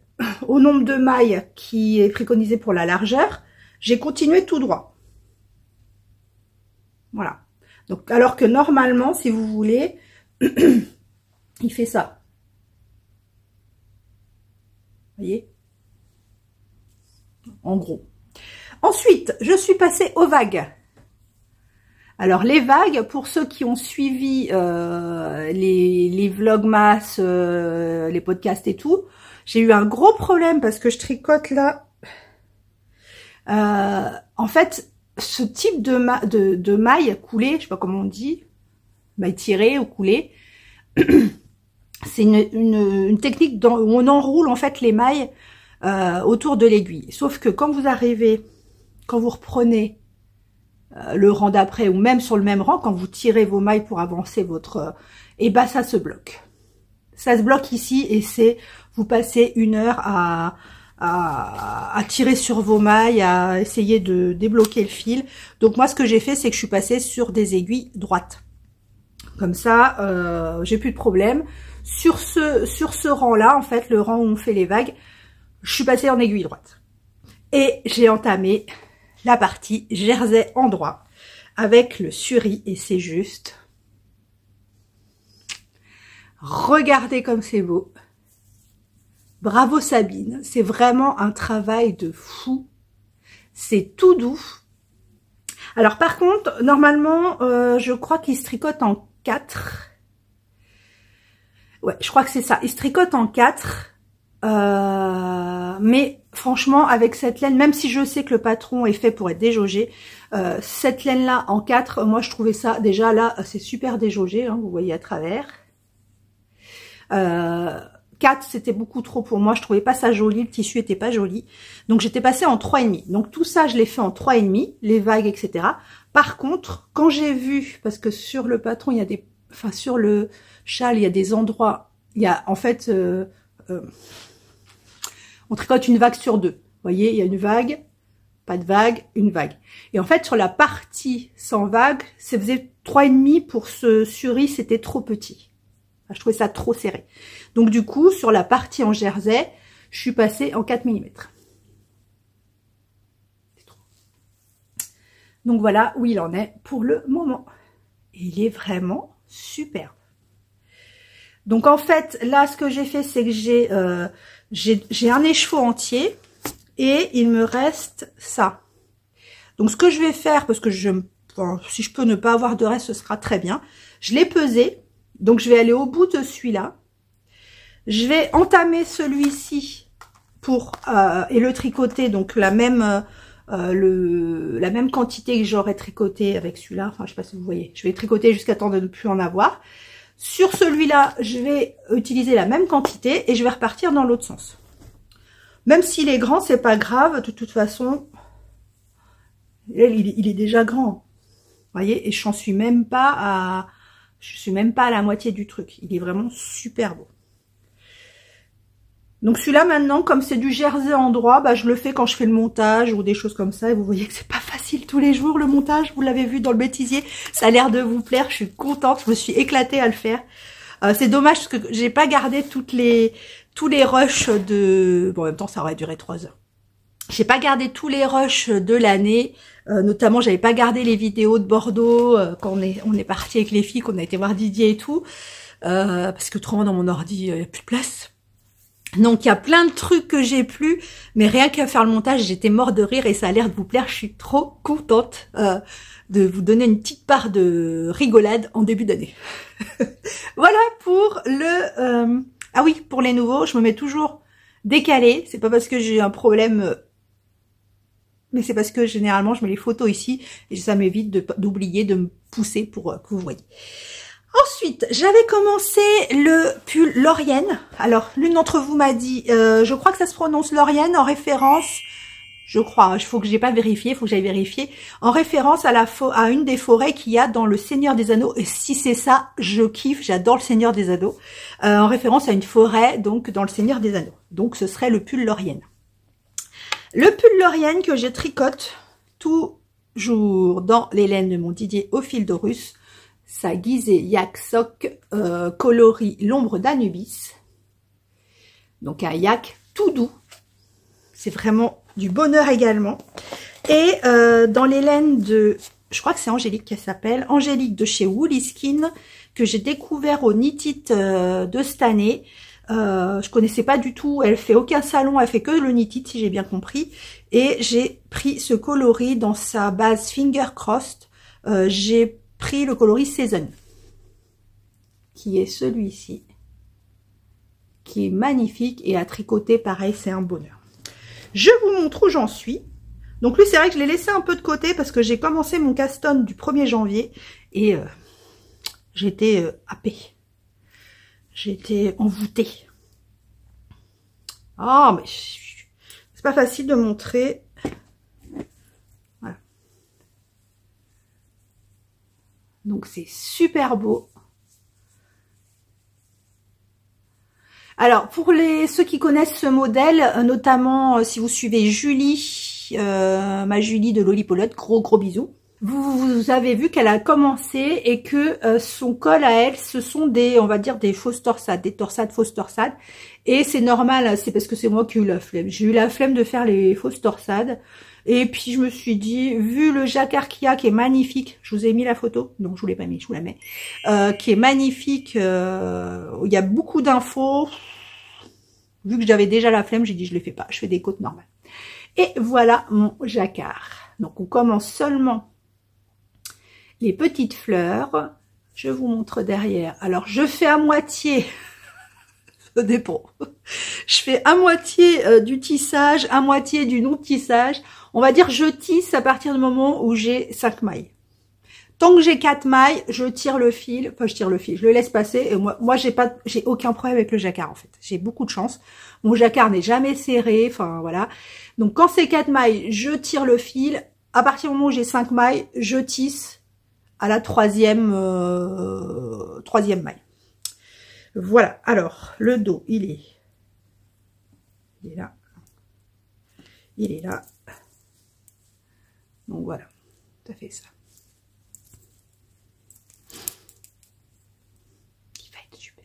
Speaker 1: au nombre de mailles qui est préconisé pour la largeur, j'ai continué tout droit. Voilà. Donc, alors que normalement, si vous voulez, il fait ça. Vous voyez? En gros. Ensuite, je suis passée aux vagues. Alors, les vagues, pour ceux qui ont suivi les vlogmas, les podcasts et tout, j'ai eu un gros problème parce que je tricote là. En fait, ce type de maille coulée, je sais pas comment on dit, maille tirée ou coulée, c'est une technique où on enroule en fait les mailles autour de l'aiguille. Sauf que quand vous arrivez, quand vous reprenez le rang d'après ou même sur le même rang, quand vous tirez vos mailles pour avancer votre... et ben ça se bloque. Ça se bloque ici et c'est... Vous passez 1 heure à tirer sur vos mailles, à essayer de débloquer le fil. Donc moi ce que j'ai fait, c'est que je suis passée sur des aiguilles droites. Comme ça, j'ai plus de problème. Sur ce rang-là, en fait, le rang où on fait les vagues, je suis passée en aiguille droite. Et j'ai entamé la partie jersey en droit avec le suri et c'est juste. Regardez comme c'est beau. Bravo Sabine, c'est vraiment un travail de fou. C'est tout doux. Alors par contre, normalement, je crois qu'il se tricote en 4. Ouais, je crois que c'est ça. Il se tricote en 4. Mais franchement, avec cette laine, même si je sais que le patron est fait pour être déjaugé, cette laine-là en 4, moi je trouvais ça, déjà là, c'est super déjaugé, hein, vous voyez à travers. 4, c'était beaucoup trop pour moi, je trouvais pas ça joli, le tissu était pas joli. Donc j'étais passée en 3,5. Donc tout ça, je l'ai fait en 3,5, les vagues, etc. Par contre, quand j'ai vu, parce que sur le patron, il y a des... Enfin, sur le châle, il y a des endroits... Il y a, en fait... on tricote une vague sur 2. Vous voyez, il y a une vague, pas de vague, une vague. Et en fait, sur la partie sans vague, ça faisait 3,5 pour ce suri, c'était trop petit. Enfin, je trouvais ça trop serré. Donc du coup, sur la partie en jersey, je suis passée en 4 mm. Donc voilà où il en est pour le moment. Et il est vraiment superbe. Donc en fait, là, ce que j'ai fait, c'est que j'ai un écheveau entier et il me reste ça. Donc ce que je vais faire, parce que si je peux ne pas avoir de reste, ce sera très bien. Je l'ai pesé, donc je vais aller au bout de celui-là. Je vais entamer celui-ci pour et le tricoter, donc la même quantité que j'aurais tricoté avec celui-là. Enfin, je sais pas si vous voyez. Je vais tricoter jusqu'à temps de ne plus en avoir. Sur celui-là, je vais utiliser la même quantité et je vais repartir dans l'autre sens. Même s'il est grand, c'est pas grave. De toute façon, il est déjà grand. Vous voyez, et je suis même pas à la moitié du truc. Il est vraiment super beau. Donc celui-là maintenant, comme c'est du jersey en droit, bah, je le fais quand je fais le montage ou des choses comme ça. Et vous voyez que c'est pas facile tous les jours le montage. Vous l'avez vu dans le bêtisier. Ça a l'air de vous plaire. Je suis contente. Je me suis éclatée à le faire. C'est dommage parce que j'ai pas gardé tous les rushs de... Bon, en même temps, ça aurait duré 3 heures. J'ai pas gardé tous les rushs de l'année. Notamment, j'avais pas gardé les vidéos de Bordeaux quand on est parti avec les filles, qu'on a été voir Didier et tout. Parce que autrement, dans mon ordi, il n'y a plus de place. Donc, il y a plein de trucs que j'ai plus, mais rien qu'à faire le montage, j'étais mort de rire et ça a l'air de vous plaire. Je suis trop contente de vous donner une petite part de rigolade en début d'année. Voilà pour le... Ah oui, pour les nouveaux, je me mets toujours décalé. C'est pas parce que j'ai un problème mais c'est parce que généralement je mets les photos ici et ça m'évite d'oublier de me pousser pour que vous voyez. Ensuite, j'avais commencé le pull Laurienne. Alors, l'une d'entre vous m'a dit, je crois que ça se prononce Laurienne en référence, je crois, il faut que j'ai pas vérifié, il faut que j'aille vérifier, en référence à une des forêts qu'il y a dans le Seigneur des Anneaux. Et si c'est ça, je kiffe, j'adore le Seigneur des Anneaux. En référence à une forêt, donc dans le Seigneur des Anneaux. Donc, ce serait le pull Laurienne. Le pull Laurienne que je tricote toujours dans les laines de mon Didier au fil d'Horus. Sa Gizeh Yak Sock coloris l'ombre d'Anubis. Donc un yak tout doux. C'est vraiment du bonheur également. Et dans les laines de, je crois que c'est Angélique qu'elle s'appelle, Angélique de chez Woolly Skin, que j'ai découvert au Knit It de cette année. Je connaissais pas du tout, elle fait aucun salon, elle fait que le Knit It si j'ai bien compris. Et j'ai pris ce coloris dans sa base Finger Crossed. J'ai pris le coloris Season, qui est celui-ci, qui est magnifique et à tricoter pareil, c'est un bonheur. Je vous montre où j'en suis. Donc lui, c'est vrai que je l'ai laissé un peu de côté parce que j'ai commencé mon caston du 1er janvier et j'étais happée. J'étais envoûtée. Ah, mais c'est pas facile de montrer. Voilà. Donc c'est super beau. Alors pour ceux qui connaissent ce modèle, notamment si vous suivez Julie, ma Julie de Lollipolote, gros bisous. Vous avez vu qu'elle a commencé et que son col à elle, ce sont des, on va dire, des fausses torsades, des torsades, fausses torsades. Et c'est normal, c'est parce que c'est moi qui ai eu la flemme. J'ai eu la flemme de faire les fausses torsades. Et puis je me suis dit, vu le jacquard qu'il y a, qui est magnifique, je vous ai mis la photo, non je vous l'ai pas mis, je vous la mets, qui est magnifique, il y a beaucoup d'infos, vu que j'avais déjà la flemme, j'ai dit je les fais pas, je fais des côtes normales. Et voilà mon jacquard. Donc on commence seulement les petites fleurs, je vous montre derrière. Alors je fais à moitié, ça dépend, je fais à moitié du tissage, à moitié du non-tissage. On va dire je tisse à partir du moment où j'ai 5 mailles. Tant que j'ai 4 mailles, je tire le fil, enfin je tire le fil, je le laisse passer et moi j'ai aucun problème avec le jacquard en fait. J'ai beaucoup de chance. Mon jacquard n'est jamais serré, enfin voilà. Donc quand c'est 4 mailles, je tire le fil. À partir du moment où j'ai 5 mailles, je tisse à la troisième maille. Voilà. Alors, le dos, il est là. Il est là. Donc voilà, ça fait ça. Il va être super.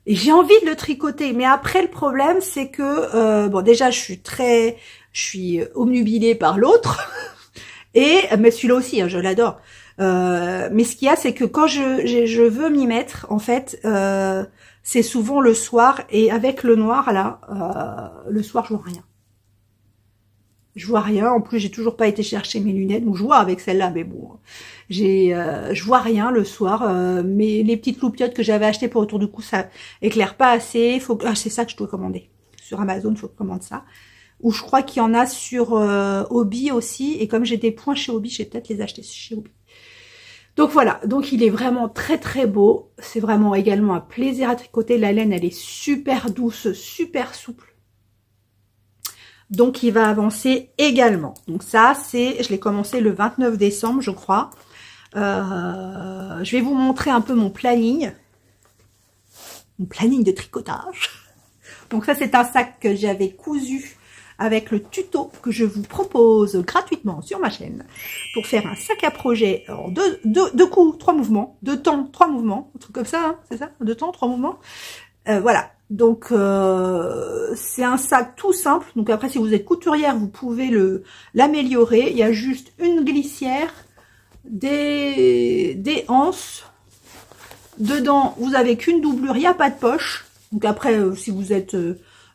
Speaker 1: Et j'ai envie de le tricoter, mais après le problème c'est que bon déjà je suis obnubilée par l'autre mais celui-là aussi hein, je l'adore. Mais ce qu'il y a c'est que quand je veux m'y mettre en fait c'est souvent le soir et avec le noir là le soir je vois rien. Je vois rien. En plus, j'ai toujours pas été chercher mes lunettes. Donc, je vois avec celle-là, mais bon, je vois rien le soir. Mais les petites loupiottes que j'avais achetées pour autour du cou, ça éclaire pas assez. C'est ça que je dois commander sur Amazon. Il faut que je commande ça. Ou je crois qu'il y en a sur Hobby aussi. Et comme j'ai des points chez Hobby, je vais peut-être les acheter chez Hobby. Donc voilà. Donc il est vraiment très beau. C'est vraiment également un plaisir à tricoter. La laine, elle est super douce, super souple. Donc, il va avancer également. Donc ça, je l'ai commencé le 29 décembre, je crois. Je vais vous montrer un peu mon planning de tricotage. Donc ça, c'est un sac que j'avais cousu avec le tuto que je vous propose gratuitement sur ma chaîne pour faire un sac à projet en deux coups, 3 mouvements, 2 temps, 3 mouvements, un truc comme ça, hein, c'est ça, 2 temps, 3 mouvements. Voilà. Donc c'est un sac tout simple. Donc après si vous êtes couturière vous pouvez l'améliorer. Il y a juste une glissière, des anses. Dedans vous avez qu'une doublure, il n'y a pas de poche. Donc après si vous êtes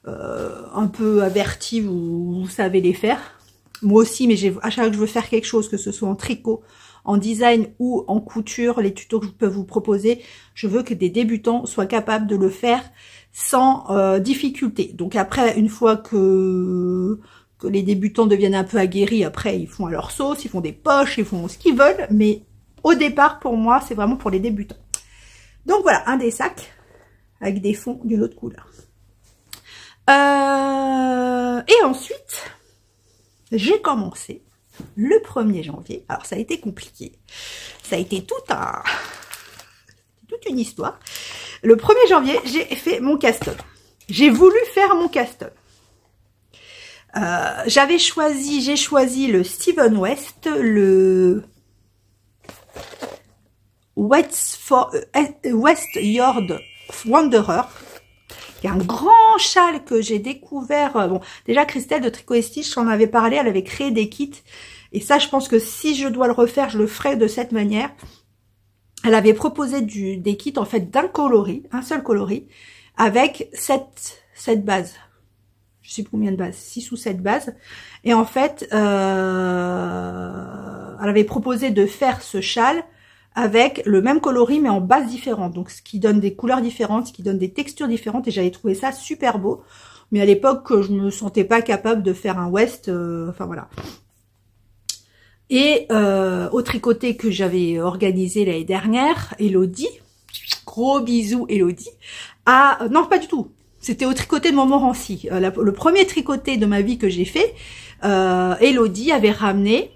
Speaker 1: un peu averti vous savez les faire. Moi aussi mais à chaque fois que je veux faire quelque chose, que ce soit en tricot, en design ou en couture, les tutos que je peux vous proposer, je veux que des débutants soient capables de le faire sans difficulté. Donc après, une fois que que les débutants deviennent un peu aguerris, après ils font à leur sauce, ils font des poches, ils font ce qu'ils veulent, mais au départ pour moi c'est vraiment pour les débutants. Donc voilà, un des sacs avec des fonds d'une autre couleur. Et ensuite, j'ai commencé le 1er janvier. Alors ça a été compliqué, ça a été toute une histoire. Le 1er janvier, j'ai fait mon custom. J'ai voulu faire mon custom. J'ai choisi le Steven West, le West Yard Wanderer, qui est un grand châle que j'ai découvert. Bon, déjà Christelle de Tricot et Stitch, j'en avais parlé, elle avait créé des kits. Et ça, je pense que si je dois le refaire, je le ferai de cette manière. Elle avait proposé des kits, en fait, d'un coloris, un seul coloris, avec 7 bases. Je sais plus combien de bases, 6 ou 7 bases. Et en fait, elle avait proposé de faire ce châle avec le même coloris, mais en bases différentes. Donc, ce qui donne des couleurs différentes, ce qui donne des textures différentes. Et j'avais trouvé ça super beau. Mais à l'époque, je me sentais pas capable de faire un West. Enfin, voilà. Et au tricoté que j'avais organisé l'année dernière, Elodie, gros bisous Elodie, non pas du tout, c'était au tricoté de Montmorency, le premier tricoté de ma vie que j'ai fait, Elodie avait ramené,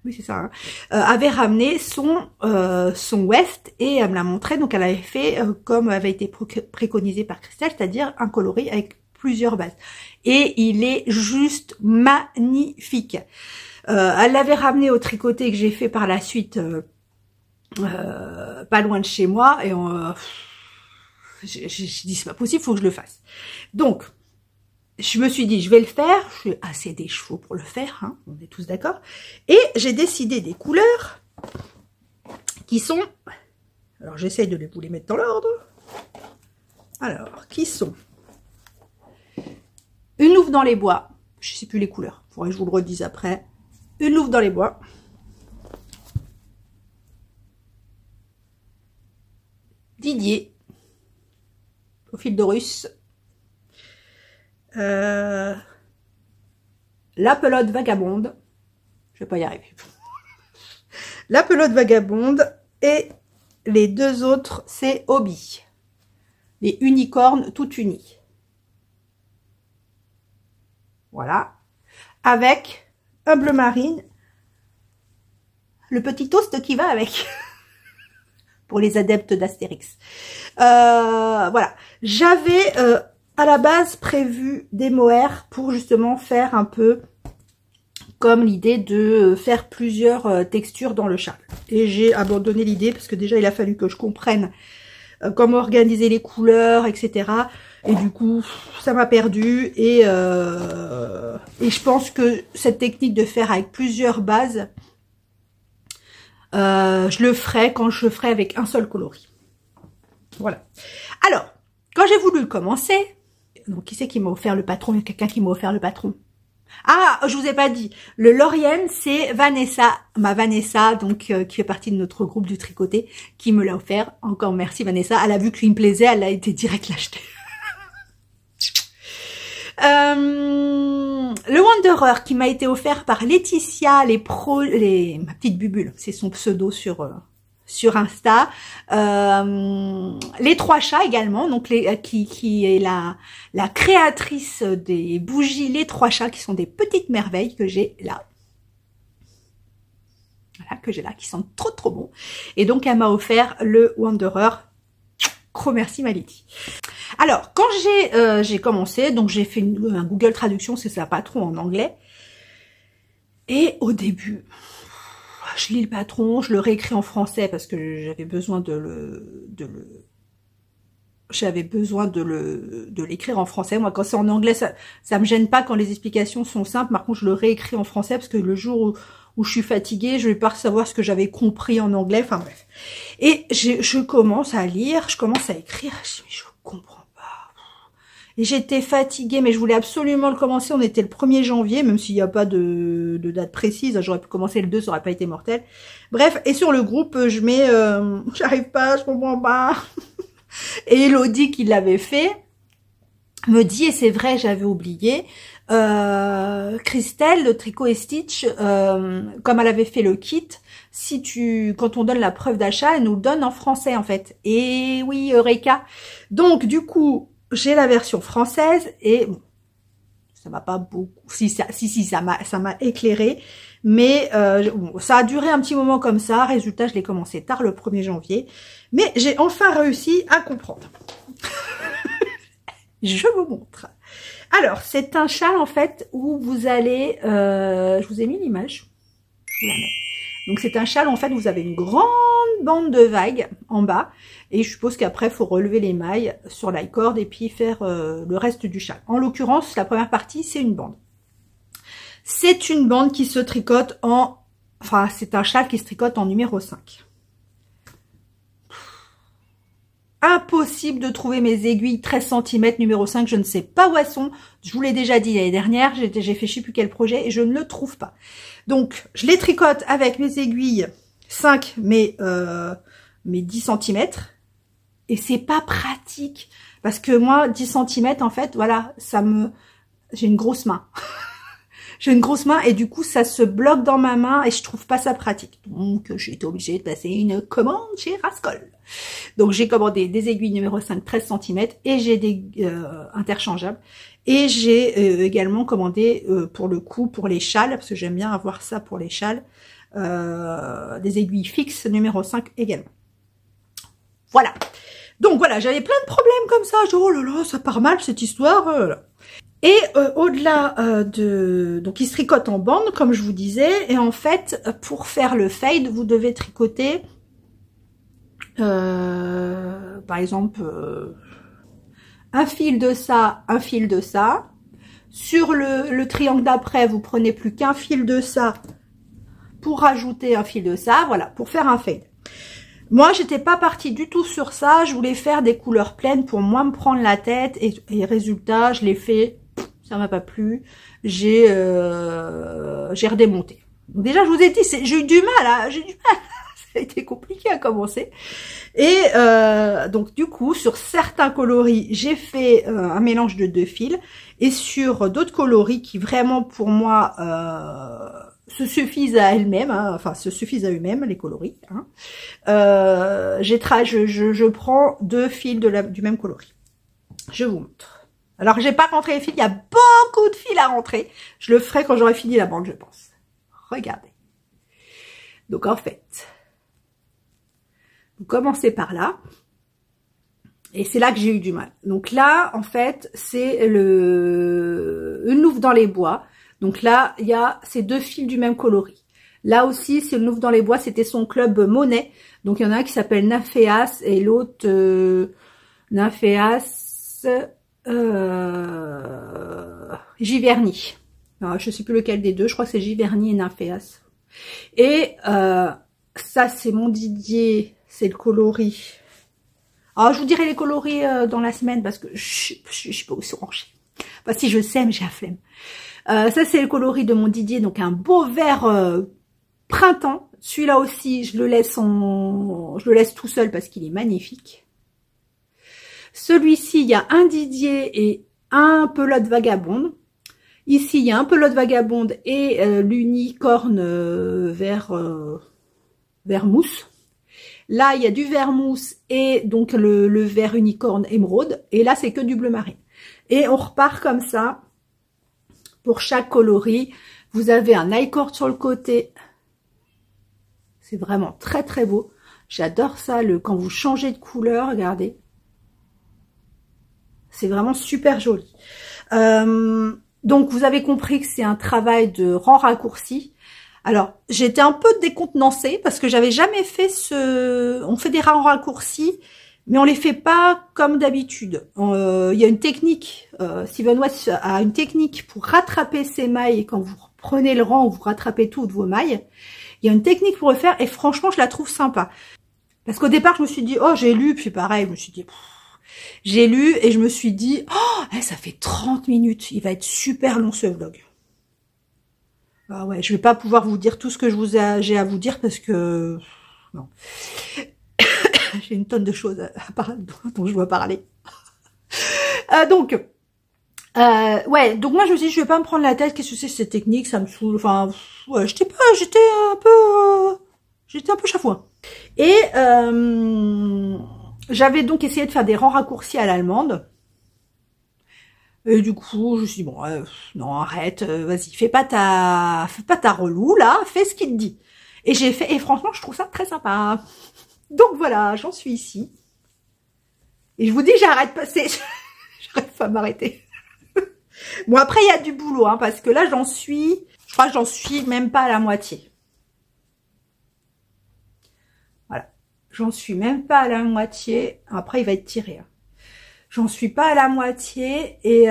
Speaker 1: oui c'est ça, hein, avait ramené son West et elle me l'a montré, donc elle avait fait comme avait été préconisé par Christelle, c'est-à-dire un coloris avec plusieurs bases. Et il est juste magnifique. Elle l'avait ramené au tricoté que j'ai fait par la suite, pas loin de chez moi, et j'ai dit c'est pas possible, faut que je le fasse. Donc, je me suis dit je vais le faire, je suis assez des chevaux pour le faire, hein, on est tous d'accord, et j'ai décidé des couleurs qui sont, alors j'essaye de vous les mettre dans l'ordre, alors, qui sont une louve dans les bois, je sais plus les couleurs, faudrait que je vous le redise après. Une louve dans les bois. Didier. Au fil de russe. La pelote vagabonde. Je vais pas y arriver. La pelote vagabonde. Et les deux autres, c'est Hobby. Les unicornes tout unis. Voilà. Avec un bleu marine, le petit toast qui va avec, pour les adeptes d'Astérix. Voilà, j'avais à la base prévu des mohair pour justement faire un peu comme l'idée de faire plusieurs textures dans le châle. Et j'ai abandonné l'idée parce que déjà il a fallu que je comprenne comment organiser les couleurs, etc. Et du coup, ça m'a perdu. Et je pense que cette technique de faire avec plusieurs bases, je le ferai quand je le ferai avec un seul coloris. Voilà. Alors, quand j'ai voulu le commencer, donc qui c'est qui m'a offert le patron? Il y a quelqu'un qui m'a offert le patron. Ah, je vous ai pas dit. Le Laurienne, c'est Vanessa, ma Vanessa, donc qui fait partie de notre groupe du tricoté, qui me l'a offert. Encore merci Vanessa. Elle a vu qu'il me plaisait, elle a été direct l'acheter. Le Wanderer qui m'a été offert par Laetitia, ma petite bubule, c'est son pseudo sur Insta. Les trois chats également, donc qui est la créatrice des bougies Les Trois Chats, qui sont des petites merveilles que j'ai là. Voilà, que j'ai là, qui sont trop trop bons. Et donc elle m'a offert le Wanderer. Gros merci Maliti. Alors, quand j'ai commencé, donc j'ai fait un Google Traduction, c'est ça, patron en anglais. Et au début, je lis le patron, je le réécris en français parce que j'avais besoin de l'écrire en français. Moi, quand c'est en anglais, ça me gêne pas quand les explications sont simples. Par contre, je le réécris en français parce que le jour où je suis fatiguée, je vais pas savoir ce que j'avais compris en anglais. Enfin bref. Et je commence à lire, je commence à écrire. Je comprends pas. Et j'étais fatiguée, mais je voulais absolument le commencer. On était le 1er janvier, même s'il n'y a pas de date précise. J'aurais pu commencer le 2, ça aurait pas été mortel. Bref, et sur le groupe, je mets j'arrive pas, je comprends pas. Et Elodie qui l'avait fait me dit, et c'est vrai, j'avais oublié, Christelle de Tricot et Stitch, comme elle avait fait le kit, quand on donne la preuve d'achat, elle nous le donne en français en fait. Et oui, Eureka. Donc du coup, j'ai la version française et bon, ça m'a pas beaucoup, ça m'a éclairé, mais bon, ça a duré un petit moment comme ça. Résultat, je l'ai commencé tard le 1er janvier, mais j'ai enfin réussi à comprendre. Je vous montre. Alors, c'est un châle en fait où vous allez, je vous ai mis l'image, je vous la mets. Donc c'est un châle en fait, vous avez une grande bande de vagues en bas, et je suppose qu'après il faut relever les mailles sur la corde et puis faire le reste du châle. En l'occurrence, la première partie c'est une bande. C'est une bande qui se tricote enfin c'est un châle qui se tricote en numéro 5. Impossible de trouver mes aiguilles 13 cm numéro 5, je ne sais pas où elles sont. Je vous l'ai déjà dit l'année dernière, j'ai fait je sais plus quel projet et je ne le trouve pas. Donc je les tricote avec mes aiguilles 5 mais 10 cm et c'est pas pratique parce que moi 10 cm en fait, voilà, j'ai une grosse main. J'ai une grosse main et du coup ça se bloque dans ma main et je trouve pas ça pratique. Donc j'ai été obligée de passer une commande chez Rascol. Donc j'ai commandé des aiguilles numéro 5 13 cm et j'ai des interchangeables. Et j'ai également commandé pour le coup pour les châles, parce que j'aime bien avoir ça pour les châles, des aiguilles fixes numéro 5 également. Voilà. Donc voilà, j'avais plein de problèmes comme ça. Je dis, oh là là, ça part mal cette histoire. Et au-delà donc il se tricote en bande, comme je vous disais, et en fait, pour faire le fade, vous devez tricoter, par exemple, un fil de ça, un fil de ça. Sur le triangle d'après, vous prenez plus qu'un fil de ça pour rajouter un fil de ça, voilà, pour faire un fade. Moi, j'étais pas partie du tout sur ça, je voulais faire des couleurs pleines pour moins me prendre la tête, et résultat, je l'ai fait. Ça m'a pas plu, j'ai redémonté. Donc déjà, je vous ai dit, j'ai eu du mal, ça a été compliqué à commencer. Et donc du coup, sur certains coloris, j'ai fait un mélange de 2 fils, et sur d'autres coloris qui vraiment pour moi se suffisent à elles-mêmes, hein, enfin se suffisent à eux-mêmes les coloris. Hein, je prends 2 fils du même coloris. Je vous montre. Alors, j'ai pas rentré les fils, il y a beaucoup de fils à rentrer. Je le ferai quand j'aurai fini la bande, je pense. Regardez. Donc, en fait, vous commencez par là. Et c'est là que j'ai eu du mal. Donc là, en fait, c'est une louve dans les bois. Donc là, il y a ces 2 fils du même coloris. Là aussi, c'est une louve dans les bois, c'était son club Monet. Donc, il y en a un qui s'appelle Nymphéas et l'autre Nymphéas... Giverny. Alors, je sais plus lequel des deux, je crois que c'est Giverny et Nymphéas. Et ça c'est mon Didier, c'est le coloris. Alors je vous dirai les coloris dans la semaine parce que je sais pas où se ranger. Enfin si je sais mais j'ai la flemme. Ça c'est le coloris de mon Didier, donc un beau vert printemps. Celui-là aussi je le laisse tout seul parce qu'il est magnifique. Celui-ci, il y a un Didier et un pelote vagabonde. Ici, il y a un pelote vagabonde et l'unicorne vert mousse. Là, il y a du vert mousse et donc le vert unicorne émeraude. Et là, c'est que du bleu marine. Et on repart comme ça. Pour chaque coloris, vous avez un I-cord sur le côté. C'est vraiment très très beau. J'adore ça, quand vous changez de couleur, regardez. C'est vraiment super joli. Donc, vous avez compris que c'est un travail de rang raccourci. Alors, j'étais un peu décontenancée parce que j'avais jamais fait on fait des rangs raccourcis, mais on les fait pas comme d'habitude. Il y a une technique, Steven West a une technique pour rattraper ses mailles, et quand vous prenez le rang, vous rattrapez toutes vos mailles. Il y a une technique pour le faire, et franchement, je la trouve sympa. Parce qu'au départ, je me suis dit, oh, j'ai lu, puis pareil, je me suis dit... J'ai lu et je me suis dit, oh, ça fait 30 minutes, il va être super long ce vlog. Ah ouais, je vais pas pouvoir vous dire tout ce que j'ai à vous dire parce que, non. J'ai une tonne de choses dont je dois parler. Donc, Ouais, donc moi je me suis dit, je vais pas me prendre la tête, qu'est-ce que c'est cette technique, ça me saoule, enfin, ouais, j'étais un peu chafouin. Et j'avais donc essayé de faire des rangs raccourcis à l'allemande. Et du coup, je me suis dit, bon, non, arrête, vas-y, fais pas ta relou, là, fais ce qu'il te dit. Et j'ai fait, et franchement, je trouve ça très sympa. Donc voilà, j'en suis ici. Et je vous dis, j'arrête pas, j'arrête pas à m'arrêter. Bon, après, il y a du boulot, hein, parce que là, je crois que j'en suis même pas à la moitié. Voilà. J'en suis même pas à la moitié. Après, il va être tiré. Hein. J'en suis pas à la moitié. Et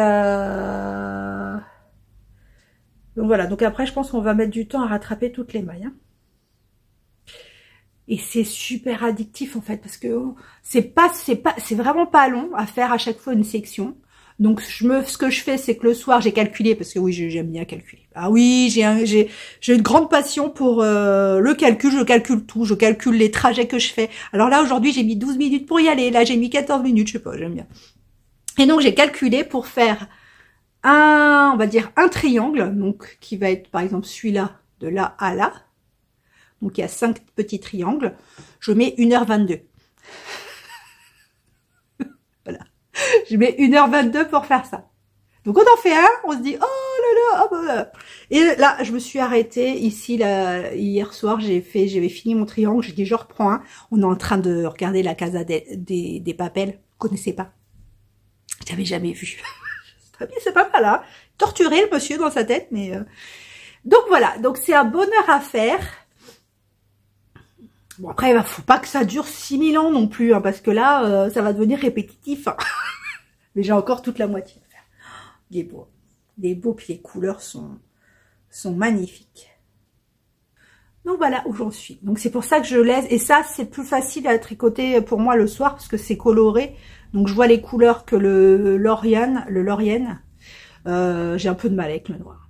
Speaker 1: donc voilà. Donc après, je pense qu'on va mettre du temps à rattraper toutes les mailles. Hein. Et c'est super addictif, en fait, parce que c'est vraiment pas long à faire à chaque fois une section. Donc ce que je fais, c'est que le soir, j'ai calculé, parce que oui, j'aime bien calculer. Ah oui, j'ai une grande passion pour le calcul, je calcule tout, je calcule les trajets que je fais. Alors là, aujourd'hui, j'ai mis 12 minutes pour y aller, là, j'ai mis 14 minutes, je sais pas, j'aime bien. Et donc, j'ai calculé pour faire on va dire un triangle, donc qui va être, par exemple, celui-là, de là à là. Donc, il y a 5 petits triangles. Je mets 1h22. Voilà. Je mets 1h22 pour faire ça. Donc, on en fait un, on se dit, oh là là, oh bah là. Et là, je me suis arrêtée ici, là, hier soir, j'avais fini mon triangle, j'ai dit, je reprends un. On est en train de regarder la Casa des Papel. Vous connaissez pas? J'avais jamais vu. C'est pas mal, hein. Torturer le monsieur dans sa tête, mais... Donc voilà, donc c'est un bonheur à faire. Bon, après, il faut pas que ça dure 6000 ans non plus, hein, parce que là, ça va devenir répétitif. Hein. Mais j'ai encore toute la moitié à faire. Des beaux, puis les couleurs sont magnifiques. Donc voilà où j'en suis. Donc c'est pour ça que je laisse, et ça, c'est plus facile à tricoter pour moi le soir, parce que c'est coloré. Donc je vois les couleurs que le Lauriane. J'ai un peu de mal avec le noir.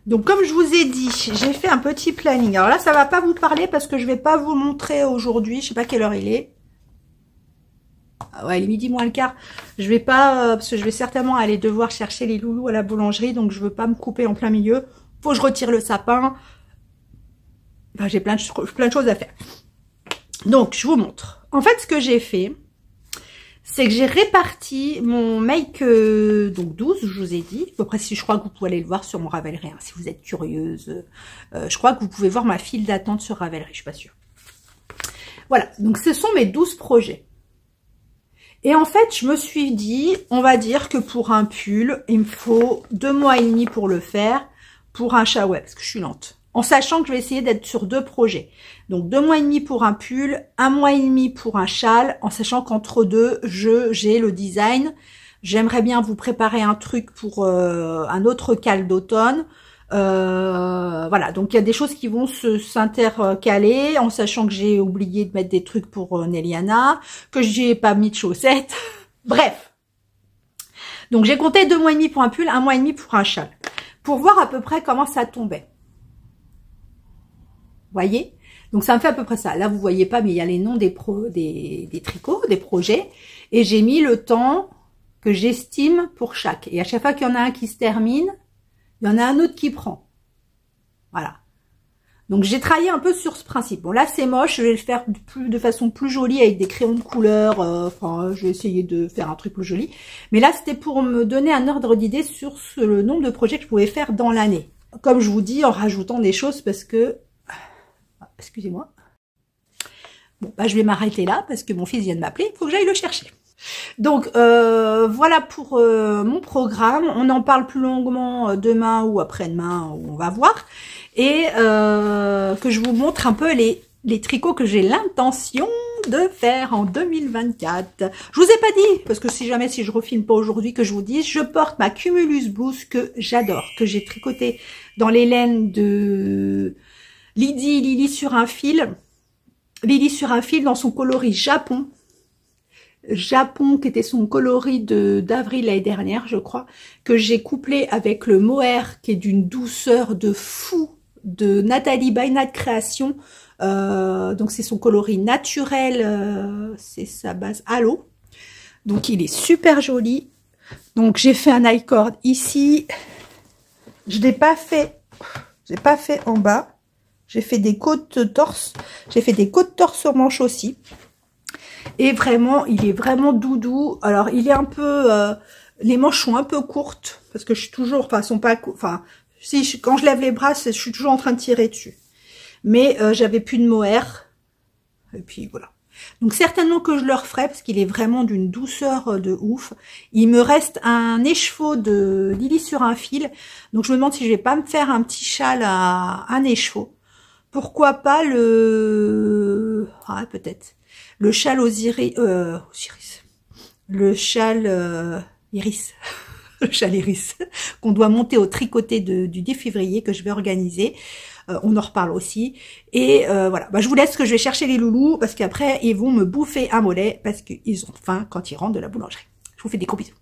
Speaker 1: Donc, comme je vous ai dit, j'ai fait un petit planning. Alors là, ça va pas vous parler parce que je vais pas vous montrer aujourd'hui. Je sais pas quelle heure il est. Ah ouais, il est midi moins le quart. Je vais pas, parce que je vais certainement aller devoir chercher les loulous à la boulangerie. Donc, je veux pas me couper en plein milieu. Faut que je retire le sapin. Enfin, j'ai plein de choses à faire. Donc, je vous montre. En fait, ce que j'ai fait, c'est que j'ai réparti mon make donc 12, je vous ai dit. À peu près, si je crois que vous pouvez aller le voir sur mon Ravelry. Hein, si vous êtes curieuse, je crois que vous pouvez voir ma file d'attente sur Ravelry, je suis pas sûre. Voilà, donc ce sont mes 12 projets. Et en fait, je me suis dit, on va dire que pour un pull, il me faut 2 mois et demi pour le faire. Pour un chat, ouais, parce que je suis lente. En sachant que je vais essayer d'être sur 2 projets. Donc 2 mois et demi pour un pull, 1 mois et demi pour un châle, en sachant qu'entre deux, j'ai le design. J'aimerais bien vous préparer un truc pour un autre cal d'automne. Voilà, donc il y a des choses qui vont s'intercaler, en sachant que j'ai oublié de mettre des trucs pour Néliana, que j'ai pas mis de chaussettes. Bref. Donc j'ai compté 2 mois et demi pour un pull, 1 mois et demi pour un châle. Pour voir à peu près comment ça tombait. Voyez? Donc ça me fait à peu près ça. Là vous voyez pas, mais il y a les noms des tricots, des projets, et j'ai mis le temps que j'estime pour chaque. Et à chaque fois qu'il y en a un qui se termine, il y en a un autre qui prend. Voilà. Donc j'ai travaillé un peu sur ce principe. Bon là c'est moche, je vais le faire de façon plus jolie avec des crayons de couleur. Enfin, je vais essayer de faire un truc plus joli. Mais là c'était pour me donner un ordre d'idée sur le nombre de projets que je pouvais faire dans l'année. Comme je vous dis, en rajoutant des choses parce que... Excusez-moi. Bon, bah, je vais m'arrêter là parce que mon fils vient de m'appeler. Il faut que j'aille le chercher. Donc, voilà pour mon programme. On en parle plus longuement demain ou après-demain. On va voir. Et que je vous montre un peu les tricots que j'ai l'intention de faire en 2024. Je vous ai pas dit, parce que si je refilme pas aujourd'hui, que je vous dise, je porte ma Cumulus blouse que j'adore, que j'ai tricoté dans les laines de... Lily sur un fil dans son coloris Japon, qui était son coloris d'avril l'année dernière, je crois, que j'ai couplé avec le mohair qui est d'une douceur de fou de Nathalie Bainat Création. Donc c'est son coloris naturel, c'est sa base halo. Donc il est super joli. Donc j'ai fait un I-cord ici. Je l'ai pas fait. J'ai pas fait en bas. J'ai fait des côtes torse. J'ai fait des côtes torse sur manche aussi. Et vraiment, il est vraiment doudou. Alors il est un peu, les manches sont un peu courtes parce que je suis toujours, enfin, sont pas, enfin, si quand je lève les bras, je suis toujours en train de tirer dessus. Mais j'avais plus de mohair. Et puis voilà. Donc certainement que je le referai parce qu'il est vraiment d'une douceur de ouf. Il me reste un écheveau de Lily sur un fil. Donc je me demande si je vais pas me faire un petit châle à un écheveau. Pourquoi pas le... Ah, peut-être. Le châle Osiris. Le châle iris. Le châle iris. Qu'on doit monter au tricoté du 10 février que je vais organiser. On en reparle aussi. Et voilà, bah, je vous laisse que je vais chercher les loulous parce qu'après, ils vont me bouffer un mollet parce qu'ils ont faim quand ils rentrent de la boulangerie. Je vous fais des gros bisous.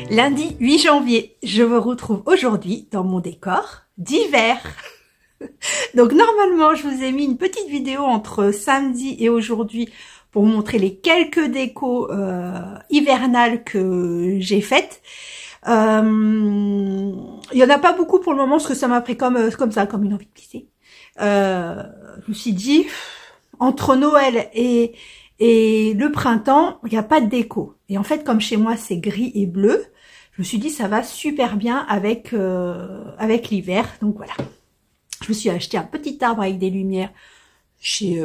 Speaker 1: Lundi 8 janvier, je vous retrouve aujourd'hui dans mon décor d'hiver. Donc normalement, je vous ai mis une petite vidéo entre samedi et aujourd'hui pour vous montrer les quelques décos hivernales que j'ai faites. Il y en a pas beaucoup pour le moment parce que ça m'a pris comme ça, comme une envie de pisser. Je me suis dit, entre Noël et le printemps, il n'y a pas de déco. Et en fait, comme chez moi, c'est gris et bleu, je me suis dit, ça va super bien avec l'hiver. Donc voilà. Je me suis acheté un petit arbre avec des lumières chez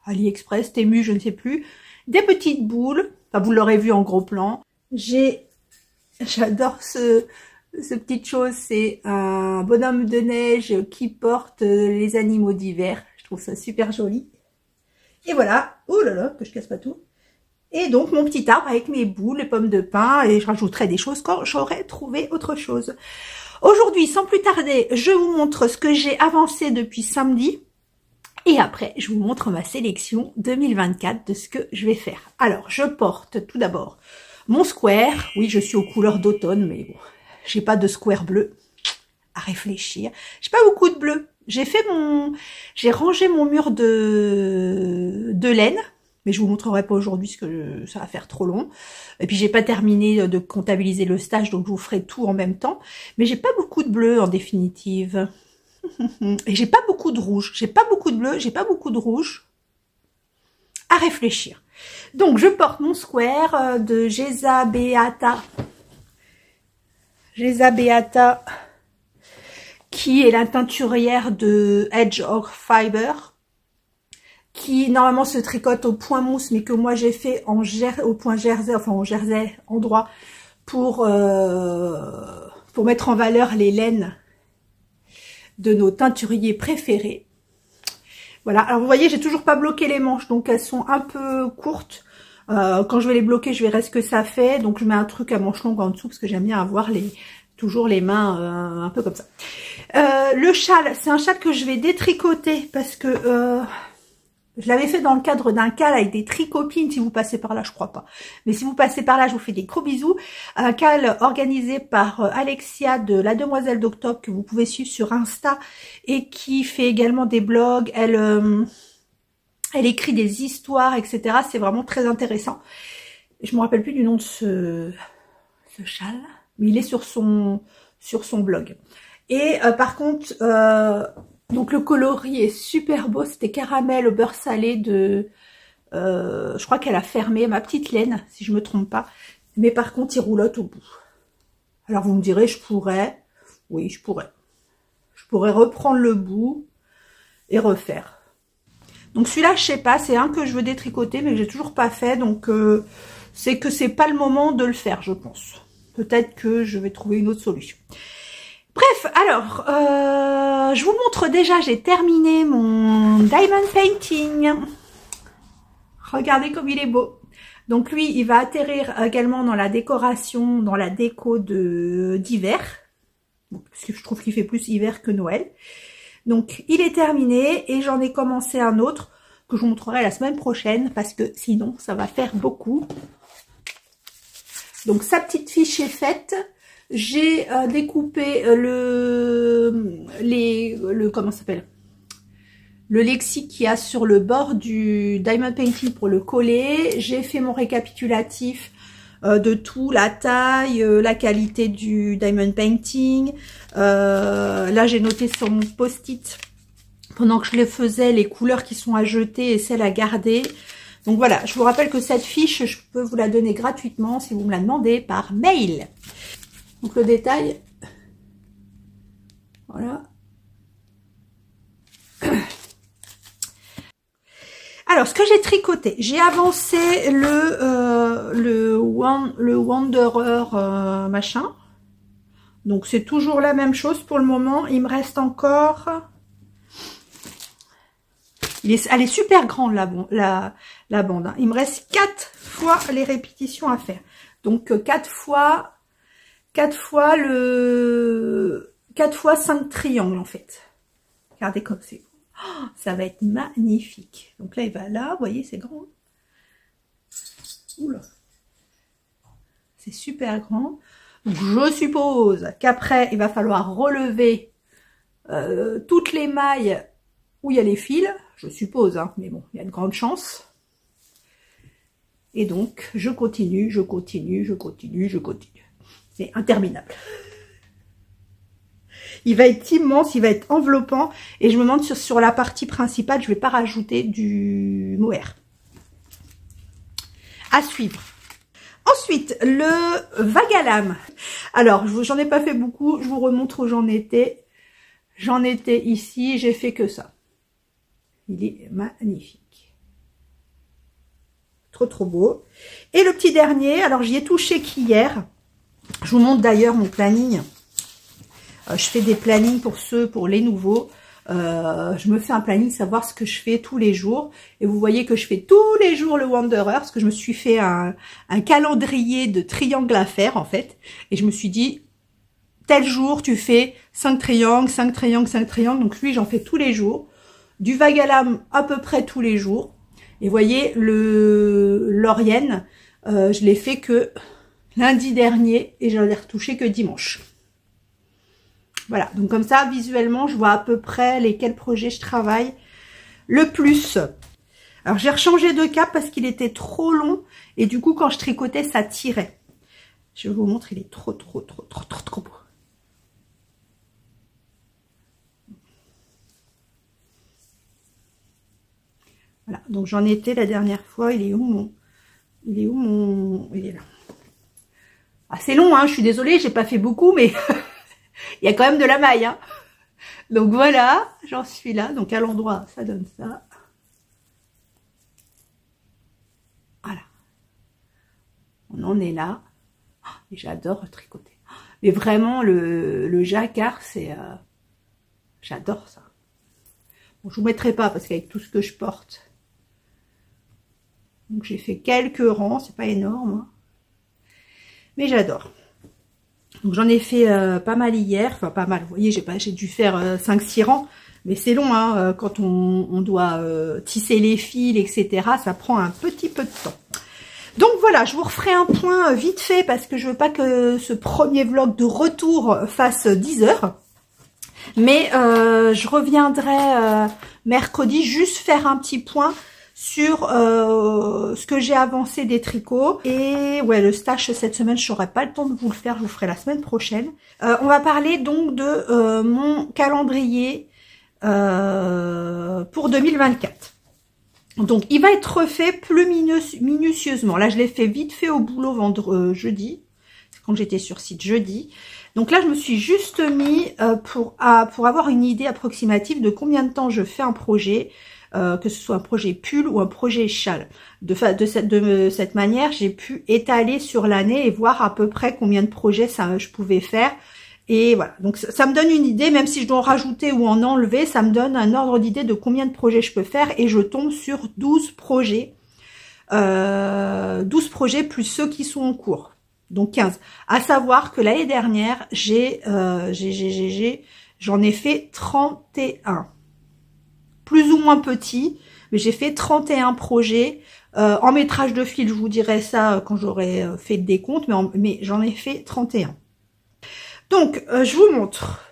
Speaker 1: AliExpress, Temu, je ne sais plus. Des petites boules. Enfin, vous l'aurez vu en gros plan. J'adore ce petite chose. C'est un bonhomme de neige qui porte les animaux d'hiver. Je trouve ça super joli. Et voilà. Oh là là, que je casse pas tout. Et donc, mon petit arbre avec mes boules, les pommes de pin. Et je rajouterai des choses quand j'aurai trouvé autre chose. Aujourd'hui, sans plus tarder, je vous montre ce que j'ai avancé depuis samedi. Et après, je vous montre ma sélection 2024 de ce que je vais faire. Alors, je porte tout d'abord mon square. Oui, je suis aux couleurs d'automne, mais bon, j'ai pas de square bleu. À réfléchir. J'ai pas beaucoup de bleu. J'ai rangé mon mur de laine. Mais je vous montrerai pas aujourd'hui parce que ça va faire trop long. Et puis j'ai pas terminé de comptabiliser le stage, donc je vous ferai tout en même temps. Mais j'ai pas beaucoup de bleu en définitive. Et j'ai pas beaucoup de rouge. J'ai pas beaucoup de bleu, j'ai pas beaucoup de rouge. À réfléchir. Donc je porte mon square de Geza Beata. Geza Beata, qui est la teinturière de Edge of Fiber, qui normalement se tricote au point mousse, mais que moi j'ai fait au point jersey, enfin en jersey endroit, pour mettre en valeur les laines de nos teinturiers préférés. Voilà, alors vous voyez, j'ai toujours pas bloqué les manches, donc elles sont un peu courtes. Quand je vais les bloquer, je verrai ce que ça fait. Donc je mets un truc à manches longues en dessous, parce que j'aime bien avoir toujours les mains un peu comme ça. Le châle, c'est un châle que je vais détricoter, parce que Je l'avais fait dans le cadre d'un cal avec des tricopines, si vous passez par là, je crois pas. Mais si vous passez par là, je vous fais des gros bisous. Un cal organisé par Alexia de La Demoiselle d'Octobre, que vous pouvez suivre sur Insta, et qui fait également des blogs. Elle écrit des histoires, etc. C'est vraiment très intéressant. Je me rappelle plus du nom de ce châle, mais il est sur son blog. Et par contre, donc le coloris est super beau. C'était caramel au beurre salé de... je crois qu'elle a fermé, ma petite laine, si je me trompe pas. Mais par contre, il roulotte au bout. Alors vous me direz, je pourrais... Oui, je pourrais. Je pourrais reprendre le bout et refaire. Donc celui-là, je sais pas, c'est un que je veux détricoter, mais que j'ai toujours pas fait. Donc c'est que c'est pas le moment de le faire, je pense. Peut-être que je vais trouver une autre solution. Bref, alors, je vous montre déjà, j'ai terminé mon diamond painting. Regardez comme il est beau. Donc lui, il va atterrir également dans la décoration, dans la déco d'hiver. Parce que je trouve qu'il fait plus hiver que Noël. Donc il est terminé et j'en ai commencé un autre que je vous montrerai la semaine prochaine parce que sinon ça va faire beaucoup. Donc sa petite fiche est faite. J'ai découpé comment ça s'appelle, le lexique qu'il y a sur le bord du diamond painting pour le coller. J'ai fait mon récapitulatif de tout, la taille, la qualité du diamond painting. Là j'ai noté sur mon post-it pendant que je les faisais les couleurs qui sont à jeter et celles à garder. Donc voilà, je vous rappelle que cette fiche, je peux vous la donner gratuitement si vous me la demandez par mail. Donc le détail, voilà. Alors, ce que j'ai tricoté, j'ai avancé le Wanderer machin. Donc c'est toujours la même chose pour le moment. Il me reste encore... Elle est super grande la bande. Hein. Il me reste 4 fois les répétitions à faire. Donc 4 fois 5 triangles en fait. Regardez comme c'est. Oh, ça va être magnifique. Donc là il va là, vous voyez c'est grand. Oula. C'est super grand. Donc je suppose qu'après il va falloir relever toutes les mailles où il y a les fils. Je suppose, hein, mais bon, il y a de grandes chances. Et donc, je continue. C'est interminable. Il va être immense, il va être enveloppant. Et je me demande sur la partie principale, je ne vais pas rajouter du mohair. À suivre. Ensuite, le vague à lame. Alors, j'en ai pas fait beaucoup. Je vous remontre où j'en étais. J'en étais ici, j'ai fait que ça. Il est magnifique. Trop beau. Et le petit dernier, alors j'y ai touché qu'hier. Je vous montre d'ailleurs mon planning. Je fais des plannings pour les nouveaux. Je me fais un planning, savoir ce que je fais tous les jours. Et vous voyez que je fais tous les jours le Wanderer, parce que je me suis fait un calendrier de triangles à faire en fait. Et je me suis dit, tel jour tu fais 5 triangles, 5 triangles, 5 triangles. Donc lui j'en fais tous les jours. Du vague à lame à peu près tous les jours. Et vous voyez, l'Orienne, je l'ai fait que lundi dernier et je l'ai retouché que dimanche. Voilà, donc comme ça, visuellement, je vois à peu près lesquels projets je travaille le plus. Alors, j'ai rechangé de cap parce qu'il était trop long et du coup, quand je tricotais, ça tirait. Je vous montre, il est trop beau. Voilà, donc j'en étais la dernière fois. Il est où mon... Il est là. Ah, c'est long, hein, je suis désolée, j'ai pas fait beaucoup, mais il y a quand même de la maille. Hein. Donc voilà, j'en suis là. Donc à l'endroit, ça donne ça. Voilà. On en est là. Oh, et j'adore tricoter. Mais vraiment, le jacquard, c'est... j'adore ça. Bon, je vous mettrai pas, parce qu'avec tout ce que je porte... Donc j'ai fait quelques rangs, c'est pas énorme. Hein. Mais j'adore. Donc j'en ai fait pas mal hier. Enfin pas mal, vous voyez, j'ai dû faire 5-6 rangs. Mais c'est long, hein, quand on doit tisser les fils, etc. Ça prend un petit peu de temps. Donc voilà, je vous referai un point vite fait parce que je veux pas que ce premier vlog de retour fasse 10 heures. Mais je reviendrai mercredi juste faire un petit point sur ce que j'ai avancé des tricots. Et ouais, le stash cette semaine, je n'aurai pas le temps de vous le faire, je vous le ferai la semaine prochaine. On va parler donc de mon calendrier pour 2024. Donc il va être refait plus minutieusement. Là, je l'ai fait vite fait au boulot jeudi, quand j'étais sur site jeudi. Donc là, je me suis juste mis pour avoir une idée approximative de combien de temps je fais un projet, que ce soit un projet pull ou un projet châle. De cette manière, j'ai pu étaler sur l'année et voir à peu près combien de projets je pouvais faire. Et voilà, donc ça me donne une idée, même si je dois en rajouter ou en enlever, ça me donne un ordre d'idée de combien de projets je peux faire. Et je tombe sur 12 projets. 12 projets plus ceux qui sont en cours. Donc 15. À savoir que l'année dernière, j'en ai fait 31. Plus ou moins petits, mais j'ai fait 31 projets. En métrage de fil, je vous dirai ça quand j'aurai fait le décompte, mais j'en ai fait 31. Donc, je vous montre.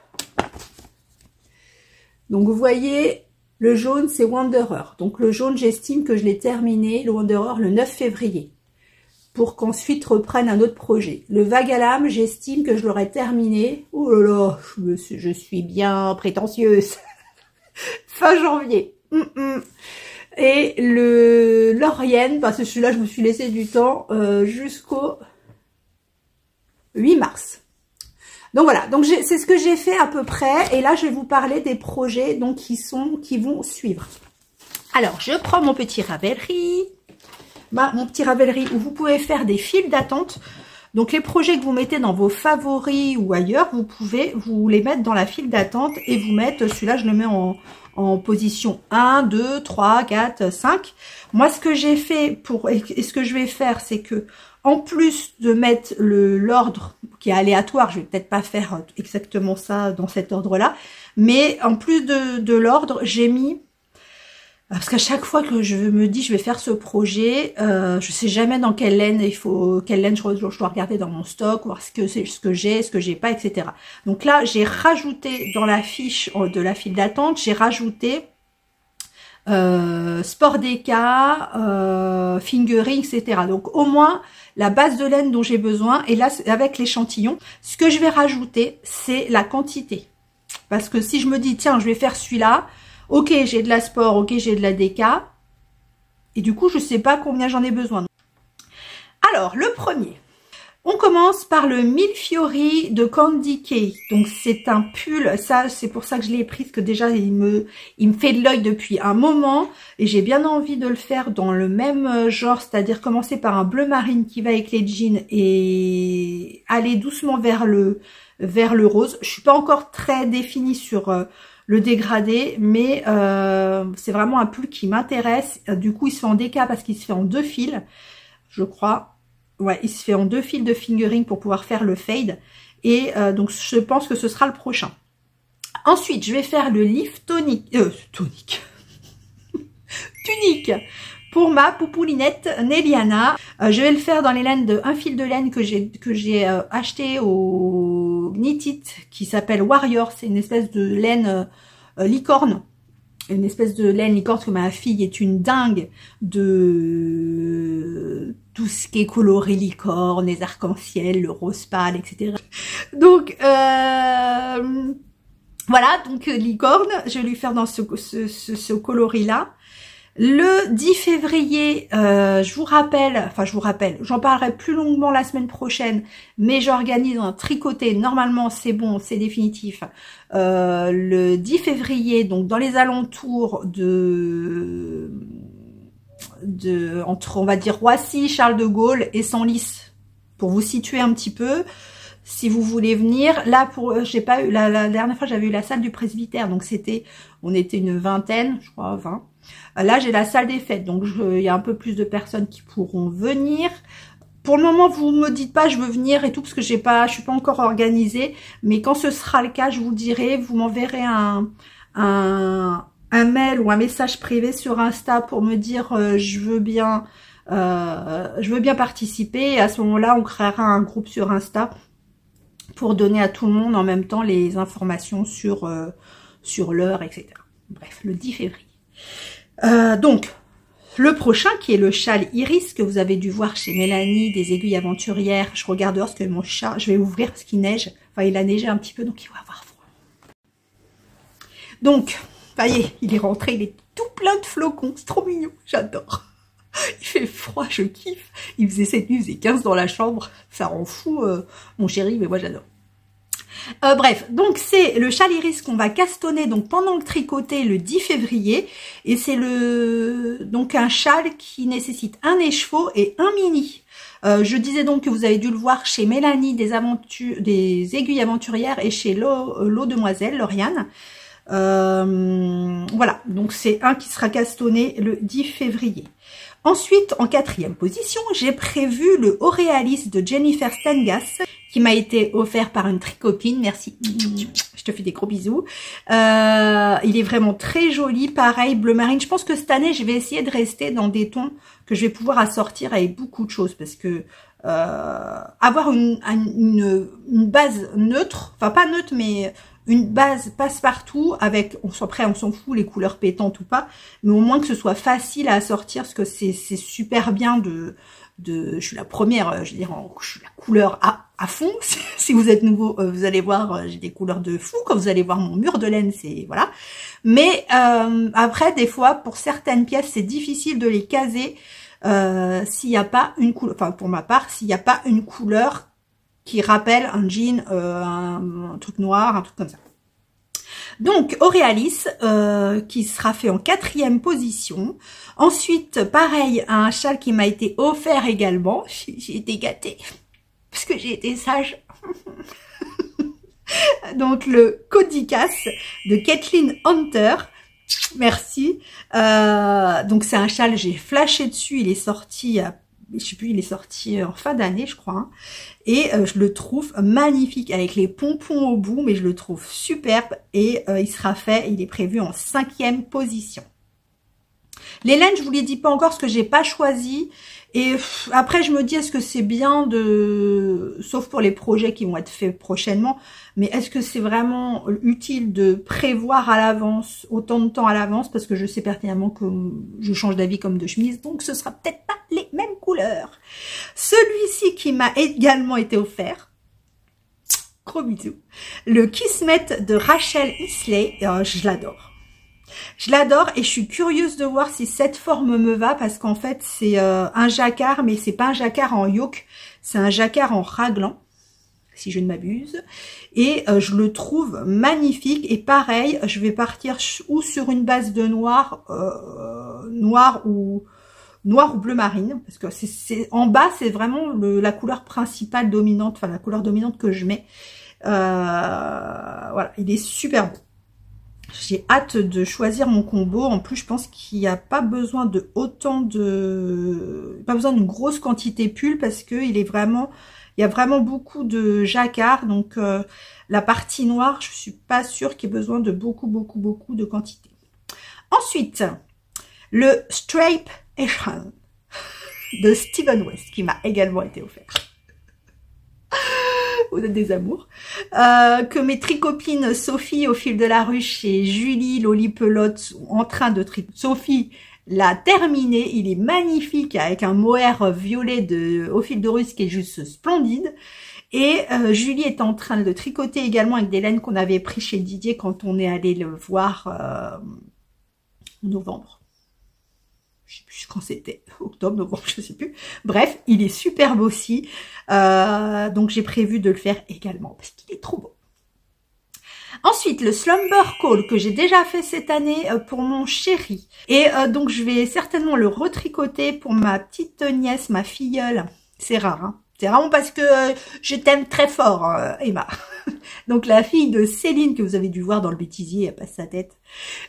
Speaker 1: Donc, vous voyez, le jaune, c'est Wanderer. Donc, le jaune, j'estime que je l'ai terminé, le Wanderer, le 9 février. Pour qu'ensuite reprenne un autre projet. Le vague à l'âme, j'estime que je l'aurais terminé. Oh là là, je suis bien prétentieuse. Fin janvier. Et le Laurienne, parce que celui-là, je me suis laissé du temps jusqu'au 8 mars. Donc voilà, donc c'est ce que j'ai fait à peu près. Et là, je vais vous parler des projets donc qui vont suivre. Alors, je prends mon petit Ravelry. Mon petit Ravelry où vous pouvez faire des files d'attente. Donc les projets que vous mettez dans vos favoris ou ailleurs, vous pouvez vous les mettre dans la file d'attente et vous mettre, celui-là je le mets en position 1, 2, 3, 4, 5. Moi ce que j'ai fait et ce que je vais faire, c'est que en plus de mettre l'ordre qui est aléatoire, je vais peut-être pas faire exactement ça dans cet ordre-là, mais en plus de l'ordre, j'ai mis, parce qu'à chaque fois que je me dis je vais faire ce projet, je sais jamais dans quelle laine je dois regarder dans mon stock, voir ce que j'ai pas, etc. Donc là, j'ai rajouté dans la fiche de la file d'attente, j'ai rajouté Sport DK, Fingering, etc. Donc au moins la base de laine dont j'ai besoin, et là avec l'échantillon, ce que je vais rajouter, c'est la quantité. Parce que si je me dis tiens, je vais faire celui-là, ok, j'ai de la Sport, ok, j'ai de la DK, et du coup je sais pas combien j'en ai besoin. Alors le premier, on commence par le Millefiori de Candy Kay. Donc c'est un pull, ça c'est pour ça que je l'ai pris, parce que déjà il me fait de l'œil depuis un moment, et j'ai bien envie de le faire dans le même genre, c'est-à-dire commencer par un bleu marine qui va avec les jeans et aller doucement vers le rose. Je suis pas encore très définie sur le dégradé, mais c'est vraiment un pull qui m'intéresse. Du coup il se fait en DK parce qu'il se fait en 2 fils, je crois. Ouais, il se fait en 2 fils de fingering pour pouvoir faire le fade. Et donc, je pense que ce sera le prochain. Ensuite, je vais faire le Lift Tonic. Tunique pour ma poupoulinette Néliana. Je vais le faire dans les laines de un fil de laine que j'ai acheté au Knit It, qui s'appelle Warrior. C'est une espèce de laine licorne. Une espèce de laine licorne, que ma fille est une dingue de tout ce qui est coloré licorne, les arcs-en-ciel, le rose pâle, etc. Donc, voilà, donc licorne, je vais lui faire dans ce coloris-là. Le 10 février, je vous rappelle, j'en parlerai plus longuement la semaine prochaine, mais j'organise un tricoté, normalement c'est bon, c'est définitif, le 10 février, donc dans les alentours entre, on va dire, Roissy, Charles de Gaulle et Senlis, pour vous situer un petit peu. Si vous voulez venir, là j'ai pas eu la dernière fois j'avais eu la salle du presbytère, donc on était une vingtaine, je crois 20. Là j'ai la salle des fêtes, donc il y a un peu plus de personnes qui pourront venir. Pour le moment vous me dites pas je veux venir et tout parce que je suis pas encore organisée, mais quand ce sera le cas je vous dirai, vous m'enverrez un un mail ou un message privé sur Insta pour me dire je veux bien participer. Et à ce moment-là, on créera un groupe sur Insta pour donner à tout le monde en même temps les informations sur l'heure, etc. Bref, le 10 février. Donc, le prochain qui est le châle Iris que vous avez dû voir chez Mélanie des Aiguilles Aventurières. Je regarde dehors parce que mon chat, je vais ouvrir parce qu'il neige. Enfin, il a neigé un petit peu, donc il va avoir froid. Donc, ça y est, il est rentré, il est tout plein de flocons. C'est trop mignon, j'adore. Il fait froid, je kiffe. Il faisait cette nuit, il faisait 15 dans la chambre. Ça rend fou, mon chéri, mais moi j'adore. Bref, donc c'est le châle Iris qu'on va castonner donc pendant le tricoté le 10 février. Et c'est donc un châle qui nécessite un écheveau et un mini. Je disais donc que vous avez dû le voir chez Mélanie des Aiguilles Aventurières et chez l'eau Demoiselle, Lauriane. Voilà, donc c'est un qui sera castonné le 10 février. Ensuite, en 4e position, j'ai prévu le Auréalis de Jennifer Stengas, qui m'a été offert par une tricopine. Merci, je te fais des gros bisous. Il est vraiment très joli, pareil, bleu marine. Je pense que cette année, je vais essayer de rester dans des tons que je vais pouvoir assortir avec beaucoup de choses, parce que avoir une base neutre, enfin pas neutre, mais une base passe-partout avec, on s'en fout les couleurs pétantes ou pas, mais au moins que ce soit facile à assortir, parce que c'est super bien je suis la première, je veux dire, je suis la couleur à fond. Si vous êtes nouveau, vous allez voir, j'ai des couleurs de fou. Quand vous allez voir mon mur de laine, c'est, voilà. Mais après, des fois, pour certaines pièces, c'est difficile de les caser s'il n'y a pas une couleur, enfin pour ma part, s'il n'y a pas une couleur qui rappelle un jean, un truc noir, un truc comme ça. Donc, Auréalis, qui sera fait en 4e position. Ensuite, pareil, un châle qui m'a été offert également. J'ai été gâtée, parce que j'ai été sage. Donc, le Codicas de Kathleen Hunter. Merci. Donc, c'est un châle, j'ai flashé dessus. Il est sorti je sais plus, il est sorti en fin d'année, je crois. Hein. Et je le trouve magnifique avec les pompons au bout, mais je le trouve superbe. Et il sera fait, il est prévu en 5e position. Les laines, je vous les dis pas encore parce que j'ai pas choisi. Et après, je me dis, est-ce que c'est bien sauf pour les projets qui vont être faits prochainement, mais est-ce que c'est vraiment utile de prévoir à l'avance, autant de temps à l'avance, parce que je sais pertinemment que je change d'avis comme de chemise, donc ce sera peut-être pas les mêmes couleurs. Celui-ci qui m'a également été offert, gros bisous, le Kismet de Rachel Isley, je l'adore. Je l'adore et je suis curieuse de voir si cette forme me va, parce qu'en fait c'est un jacquard, mais c'est pas un jacquard en yoke, c'est un jacquard en raglan, si je ne m'abuse, et je le trouve magnifique. Et pareil, je vais partir ou sur une base de noir, noir ou bleu marine, parce que en bas c'est vraiment la couleur principale dominante, enfin la couleur dominante que je mets. Voilà, il est super beau. J'ai hâte de choisir mon combo. En plus, je pense qu'il n'y a pas besoin de pas besoin d'une grosse quantité pull, parce que il y a vraiment beaucoup de jacquard. Donc, la partie noire, je suis pas sûre qu'il y ait besoin de beaucoup de quantité. Ensuite, le Strape Echelon de Steven West, qui m'a également été offert. Vous êtes des amours, que mes tricopines Sophie au fil de la ruche et Julie Lolipelote sont en train de tricoter. Sophie l'a terminé, il est magnifique avec un mohair violet au fil de ruche qui est juste splendide. Et Julie est en train de le tricoter également avec des laines qu'on avait pris chez Didier quand on est allé le voir en novembre. Je sais plus quand c'était, octobre, novembre, je sais plus. Bref, il est superbe aussi. Donc j'ai prévu de le faire également parce qu'il est trop beau. Ensuite, le Slumber Call que j'ai déjà fait cette année pour mon chéri. Et donc je vais certainement le retricoter pour ma petite nièce, ma filleule. C'est rare, hein. C'est vraiment parce que je t'aime très fort, Emma. Donc la fille de Céline que vous avez dû voir dans le bêtisier, elle passe sa tête.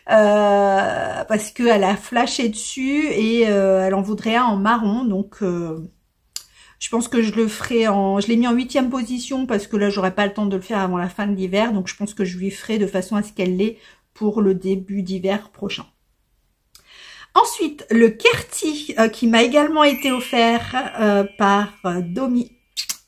Speaker 1: Parce qu'elle a flashé dessus et elle en voudrait un en marron. Donc je pense que je le ferai je l'ai mis en 8e position parce que là j'aurai pas le temps de le faire avant la fin de l'hiver. Donc je pense que je lui ferai de façon à ce qu'elle l'ait pour le début d'hiver prochain. Ensuite, le Kerti qui m'a également été offert par Domi.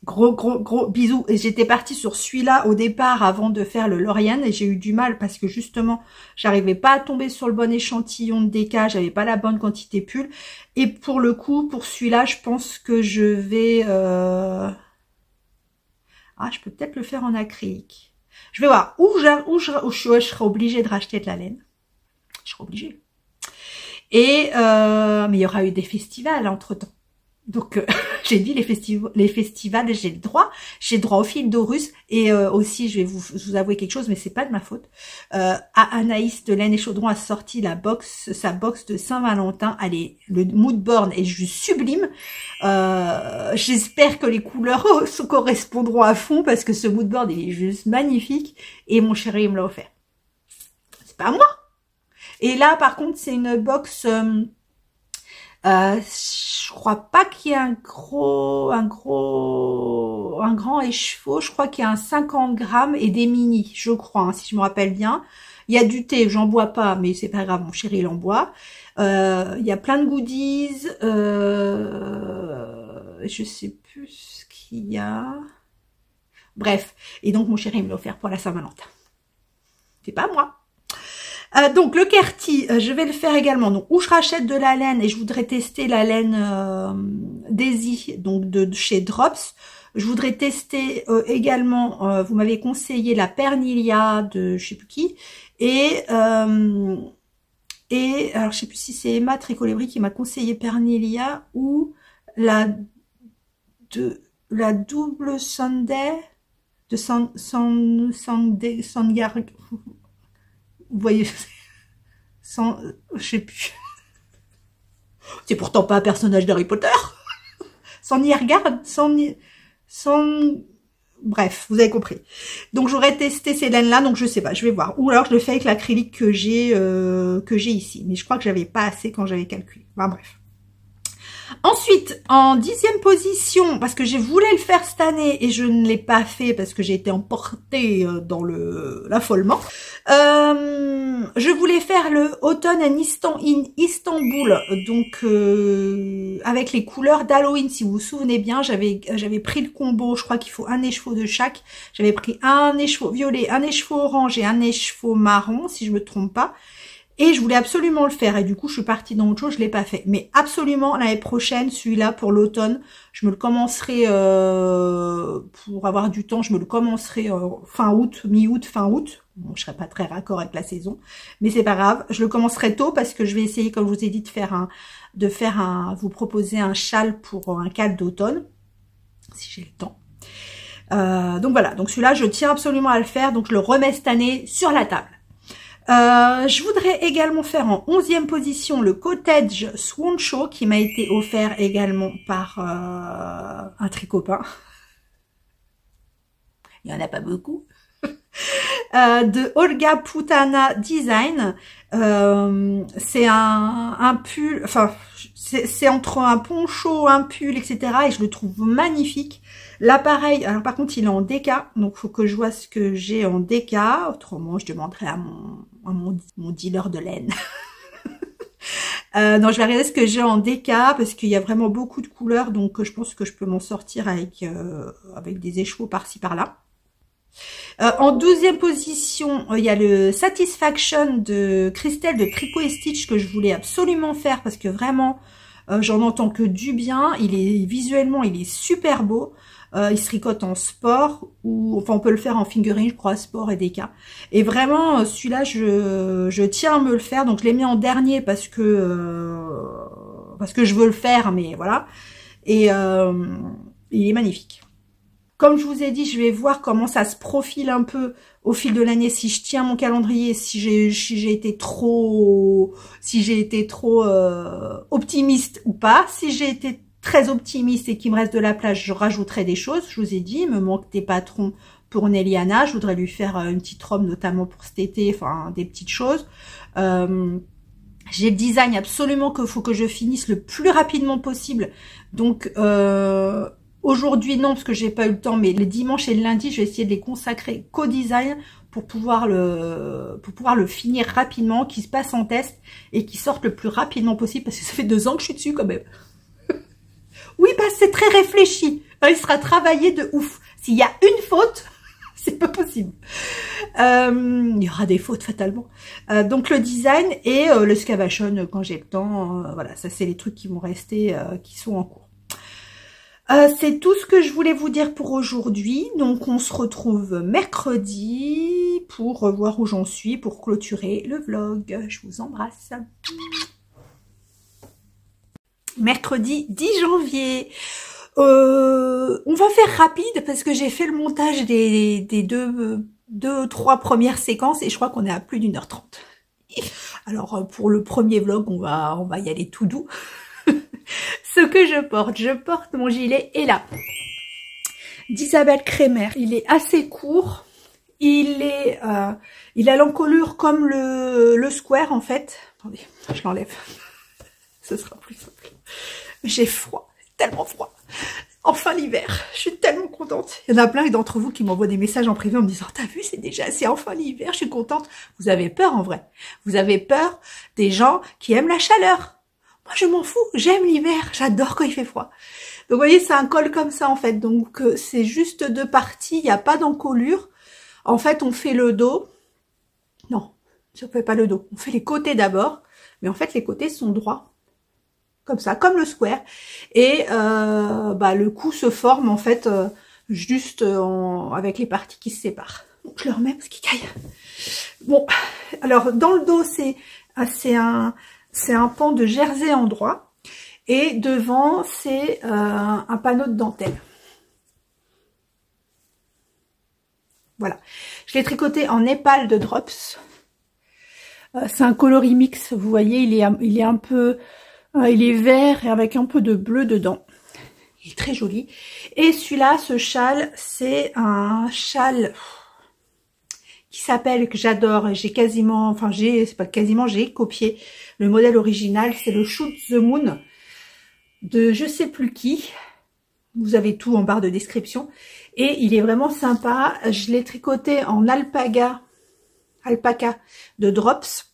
Speaker 1: Gros bisous. Et j'étais partie sur celui-là au départ avant de faire le Lauriane et j'ai eu du mal parce que justement, j'arrivais pas à tomber sur le bon échantillon de DK, j'avais pas la bonne quantité pull. Et pour le coup, pour celui-là, je pense que je vais... Ah, je peux peut-être le faire en acrylique. Je vais voir où je serai obligée de racheter de la laine. Je serai obligée. Et mais il y aura eu des festivals entre-temps. Donc j'ai dit les festivals, j'ai le droit au fil d'Horus et aussi je vais vous avouer quelque chose, mais c'est pas de ma faute. Anaïs de Laine et Chaudron a sorti sa box de Saint-Valentin. Allez, le mood board est juste sublime. J'espère que les couleurs se correspondront à fond parce que ce mood board est juste magnifique et mon chéri il me l'a offert. C'est pas à moi. Et là, par contre, c'est une box, je crois pas qu'il y ait un grand écheveau. Je crois qu'il y a un 50 grammes et des mini, je crois, hein, si je me rappelle bien. Il y a du thé, j'en bois pas, mais c'est pas grave, mon chéri, il en boit. Il y a plein de goodies. Je sais plus ce qu'il y a. Bref. Et donc, mon chéri, il me l'a offert pour la Saint-Valentin. C'est pas moi. Donc le Kerti, je vais le faire également. Donc où je rachète de la laine et je voudrais tester la laine Daisy, donc de chez Drops. Je voudrais tester également. Vous m'avez conseillé la Pernilia de je sais plus qui et alors je sais plus si c'est Emma Tricolibri qui m'a conseillé Pernilia ou la double Sunday de Sunday. Vous voyez, je sais plus. C'est pourtant pas un personnage d'Harry Potter. Bref, vous avez compris. Donc j'aurais testé ces laines-là, donc je sais pas, je vais voir. Ou alors je le fais avec l'acrylique que j'ai ici. Mais je crois que j'avais pas assez quand j'avais calculé. Enfin bref. Ensuite, en 10e position, parce que j'ai voulu le faire cette année et je ne l'ai pas fait parce que j'ai été emportée dans l'affolement. Je voulais faire le Autumn in Istanbul, donc avec les couleurs d'Halloween. Si vous vous souvenez bien, j'avais pris le combo. Je crois qu'il faut un écheveau de chaque. J'avais pris un écheveau violet, un écheveau orange et un écheveau marron, si je me trompe pas. Et je voulais absolument le faire. Et du coup, je suis partie dans autre chose, je l'ai pas fait. Mais absolument, l'année prochaine, celui-là, pour l'automne, je me le commencerai, pour avoir du temps, je me le commencerai fin août, mi-août, fin août. Bon, je serai pas très raccord avec la saison. Mais c'est pas grave. Je le commencerai tôt parce que je vais essayer, comme je vous ai dit, vous proposer un châle pour un cadre d'automne. Si j'ai le temps. Donc voilà. Donc celui-là, je tiens absolument à le faire. Donc je le remets cette année sur la table. Je voudrais également faire en 11e position le Cottage Swan Show qui m'a été offert également par un tricopain. Il n'y en a pas beaucoup. De Olga Putana Design. C'est un pull, enfin c'est entre un poncho, un pull, etc. Et je le trouve magnifique. L'appareil, alors par contre il est en DK, donc faut que je vois ce que j'ai en DK. Autrement je demanderai à mon dealer de laine. Non, je vais regarder ce que j'ai en DK parce qu'il y a vraiment beaucoup de couleurs, donc je pense que je peux m'en sortir avec des écheveaux par-ci par-là. En 12e position, il y a le Satisfaction de Christelle de Tricot et Stitch que je voulais absolument faire parce que vraiment, j'en entends que du bien. Visuellement, il est super beau. Il se tricote en sport ou enfin on peut le faire en fingering, je crois, sport et DK. Et vraiment, celui-là, je tiens à me le faire. Donc je l'ai mis en dernier parce que je veux le faire, mais voilà. Et il est magnifique. Comme je vous ai dit, je vais voir comment ça se profile un peu au fil de l'année, si je tiens mon calendrier, si j'ai été trop optimiste ou pas. Si j'ai été très optimiste et qu'il me reste de la place, je rajouterai des choses. Je vous ai dit, il me manque des patrons pour Néliana. Je voudrais lui faire une petite robe, notamment pour cet été, enfin des petites choses. J'ai le design absolument qu'il faut que je finisse le plus rapidement possible. Donc Aujourd'hui, non, parce que j'ai pas eu le temps, mais les dimanches et le lundi, je vais essayer de les consacrer qu'au design pour pouvoir le finir rapidement, qu'il se passe en test et qu'il sorte le plus rapidement possible, parce que ça fait 2 ans que je suis dessus quand même. Oui, bah c'est très réfléchi. Il sera travaillé de ouf. S'il y a une faute, c'est pas possible. Il y aura des fautes fatalement. Donc le design et le scavation quand j'ai le temps. Voilà, ça c'est les trucs qui vont rester, qui sont en cours. C'est tout ce que je voulais vous dire pour aujourd'hui. Donc on se retrouve mercredi pour voir où j'en suis, pour clôturer le vlog. Je vous embrasse. Mercredi 10 janvier. On va faire rapide parce que j'ai fait le montage des deux, trois premières séquences et je crois qu'on est à plus d'1h30. Alors pour le premier vlog, on va y aller tout doux. Ce que je porte mon gilet est là. D'Isabelle Kremer. Il est assez court. Il a l'encolure comme le square en fait. Attendez, je l'enlève. Ce sera plus simple. J'ai froid, tellement froid. Enfin l'hiver, je suis tellement contente. Il y en a plein d'entre vous qui m'envoient des messages en privé en me disant « T'as vu, c'est enfin l'hiver, je suis contente. » Vous avez peur en vrai. Vous avez peur des gens qui aiment la chaleur. Moi je m'en fous, j'aime l'hiver, j'adore quand il fait froid. Donc vous voyez, c'est un col comme ça en fait. Donc c'est juste 2 parties, il n'y a pas d'encolure. En fait, on fait le dos. Non, on ne fait pas le dos. On fait les côtés d'abord. Mais en fait, les côtés sont droits. Comme ça, comme le square. Et le cou se forme en fait juste avec les parties qui se séparent. Donc je le remets parce qu'il caille. Bon, alors dans le dos, c'est un pan de jersey en droit. Et devant, c'est un panneau de dentelle. Voilà. Je l'ai tricoté en épale de drops. C'est un coloris mix. Vous voyez, il est un peu... il est vert et avec un peu de bleu dedans. Il est très joli. Et celui-là, ce châle, c'est un châle qui s'appelle, que j'adore. J'ai quasiment, enfin c'est pas quasiment, j'ai copié le modèle original. C'est le Shoot the Moon de je sais plus qui. Vous avez tout en barre de description. Et il est vraiment sympa. Je l'ai tricoté en alpaca de drops.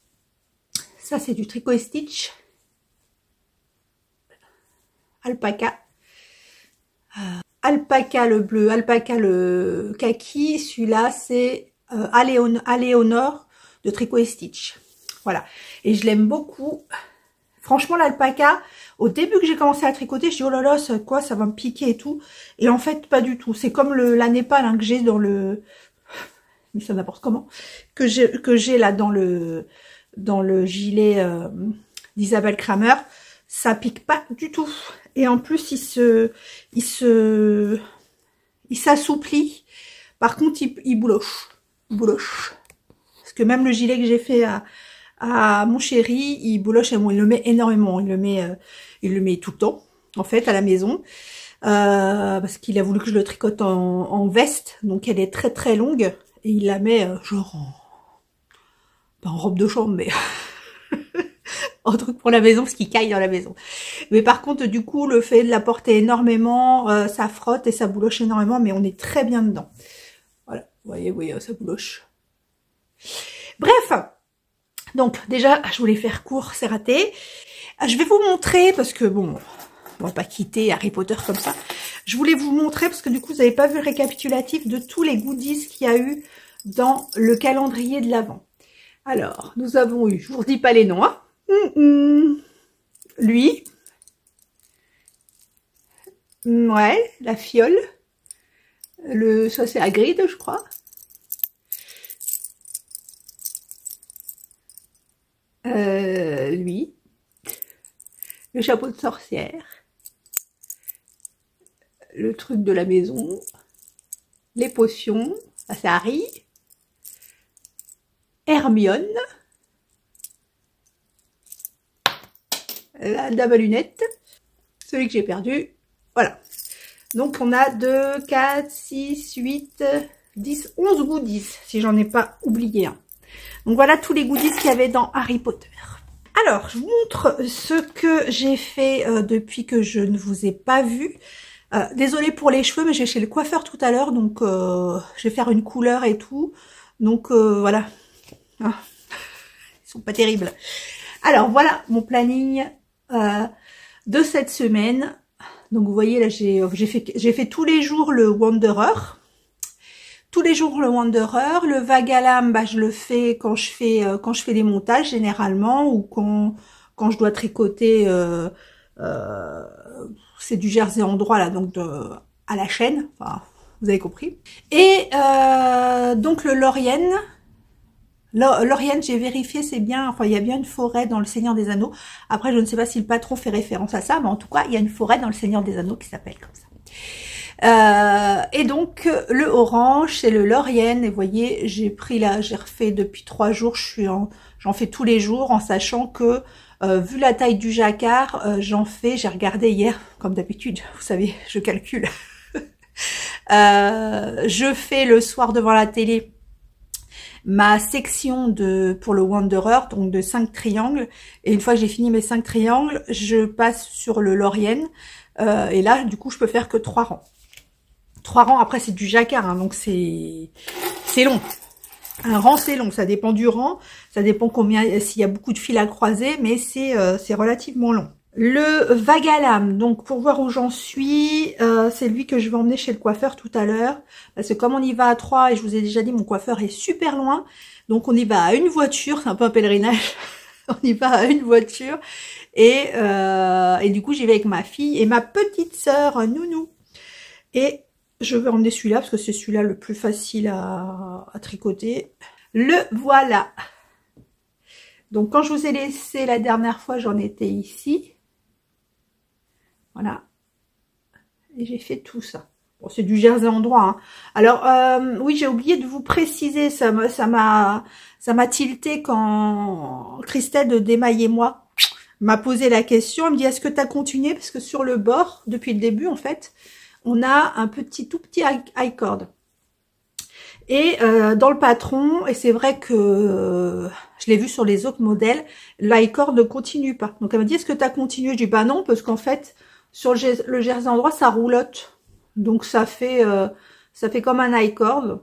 Speaker 1: Ça, c'est du tricot et stitch. Alpaca. Alpaca le bleu, alpaca le kaki. Celui-là, c'est Aléonore de Tricot et Stitch. Voilà. Et je l'aime beaucoup. Franchement, l'alpaca, au début que j'ai commencé à tricoter, je dis oh là là, ça va me piquer et tout. Et en fait, pas du tout. C'est comme la népale que j'ai dans le... Mais ça n'importe comment. Que j'ai là dans le gilet d'Isabelle Kremer. Ça pique pas du tout. Et en plus, il s'assouplit. Par contre, il bouloche. Parce que même le gilet que j'ai fait à mon chéri, il bouloche et bon, il le met énormément. Il le met tout le temps, en fait, à la maison. Parce qu'il a voulu que je le tricote en veste. Donc, elle est très très longue. Et il la met genre en robe de chambre, mais... un truc pour la maison, parce qu'il caille dans la maison. Mais par contre, du coup, le fait de la porter énormément, ça frotte et ça bouloche énormément, mais on est très bien dedans. Voilà, vous voyez, ça bouloche. Bref, donc déjà, je voulais faire court, c'est raté. Je vais vous montrer, parce que bon, on va pas quitter Harry Potter comme ça. Je voulais vous montrer, parce que du coup, vous n'avez pas vu le récapitulatif de tous les goodies qu'il y a eu dans le calendrier de l'Avent. Alors, nous avons eu, je vous redis pas les noms, hein. Lui. Ouais, la fiole. Ça c'est Hagrid, je crois. Lui. Le chapeau de sorcière. Le truc de la maison. Les potions. Ça c'est Harry. Hermione. La dame à lunettes, celui que j'ai perdu, voilà. Donc on a 2, 4, 6, 8, 10, 11 goodies, si j'en ai pas oublié un. Donc voilà tous les goodies qu'il y avait dans Harry Potter. Alors, je vous montre ce que j'ai fait depuis que je ne vous ai pas vu. Désolée pour les cheveux, mais j'ai chez le coiffeur tout à l'heure, donc je vais faire une couleur et tout. Donc voilà. Ah, ils sont pas terribles. Alors voilà mon planning de cette semaine. Donc vous voyez là, j'ai fait tous les jours le Wanderer. Tous les jours le Wanderer. Le vague à l'âme, bah, je le fais quand je fais des montages généralement, ou quand je dois tricoter. C'est du jersey en droit là, donc à la chaîne. Enfin, vous avez compris. Et donc le Lorienne. Lorienne, j'ai vérifié, c'est bien, enfin il y a bien une forêt dans le Seigneur des Anneaux. Après, je ne sais pas si le patron fait référence à ça, mais en tout cas, il y a une forêt dans le Seigneur des Anneaux qui s'appelle comme ça. Et donc, le orange, c'est le Lorienne. Et vous voyez, j'ai refait depuis 3 jours, j'en fais tous les jours, en sachant que, vu la taille du jacquard, j'ai regardé hier, comme d'habitude, vous savez, je calcule. Je fais le soir devant la télé ma section pour le Wanderer, donc de 5 triangles, et une fois que j'ai fini mes 5 triangles, je passe sur le Lorienne, et là du coup je peux faire que 3 rangs. 3 rangs, après c'est du jacquard, hein, donc c'est long. Un rang c'est long, ça dépend du rang, ça dépend s'il y a beaucoup de fils à croiser, mais c'est relativement long. Le vague à lame, donc pour voir où j'en suis, c'est lui que je vais emmener chez le coiffeur tout à l'heure. Parce que comme on y va à 3, et je vous ai déjà dit, mon coiffeur est super loin. Donc on y va à une voiture, c'est un peu un pèlerinage. On y va à une voiture. Et du coup j'y vais avec ma fille et ma petite sœur Nounou. Et je vais emmener celui-là, parce que c'est celui-là le plus facile à tricoter. Le voilà. Donc quand je vous ai laissé la dernière fois, j'en étais ici. Voilà. Et j'ai fait tout ça. Bon, c'est du jersey en droit. Hein. Alors, oui, j'ai oublié de vous préciser, ça m'a tilté quand Christelle de Démaille et moi m'a posé la question. Elle me dit, est-ce que tu as continué? Parce que sur le bord, depuis le début, en fait, on a un tout petit high cord. Et dans le patron, et c'est vrai que je l'ai vu sur les autres modèles, le high cord ne continue pas. Donc elle m'a dit, est-ce que tu as continué? Je dis, bah non, parce qu'en fait, sur le jersey en droit, ça roulotte. Donc ça fait comme un high cord.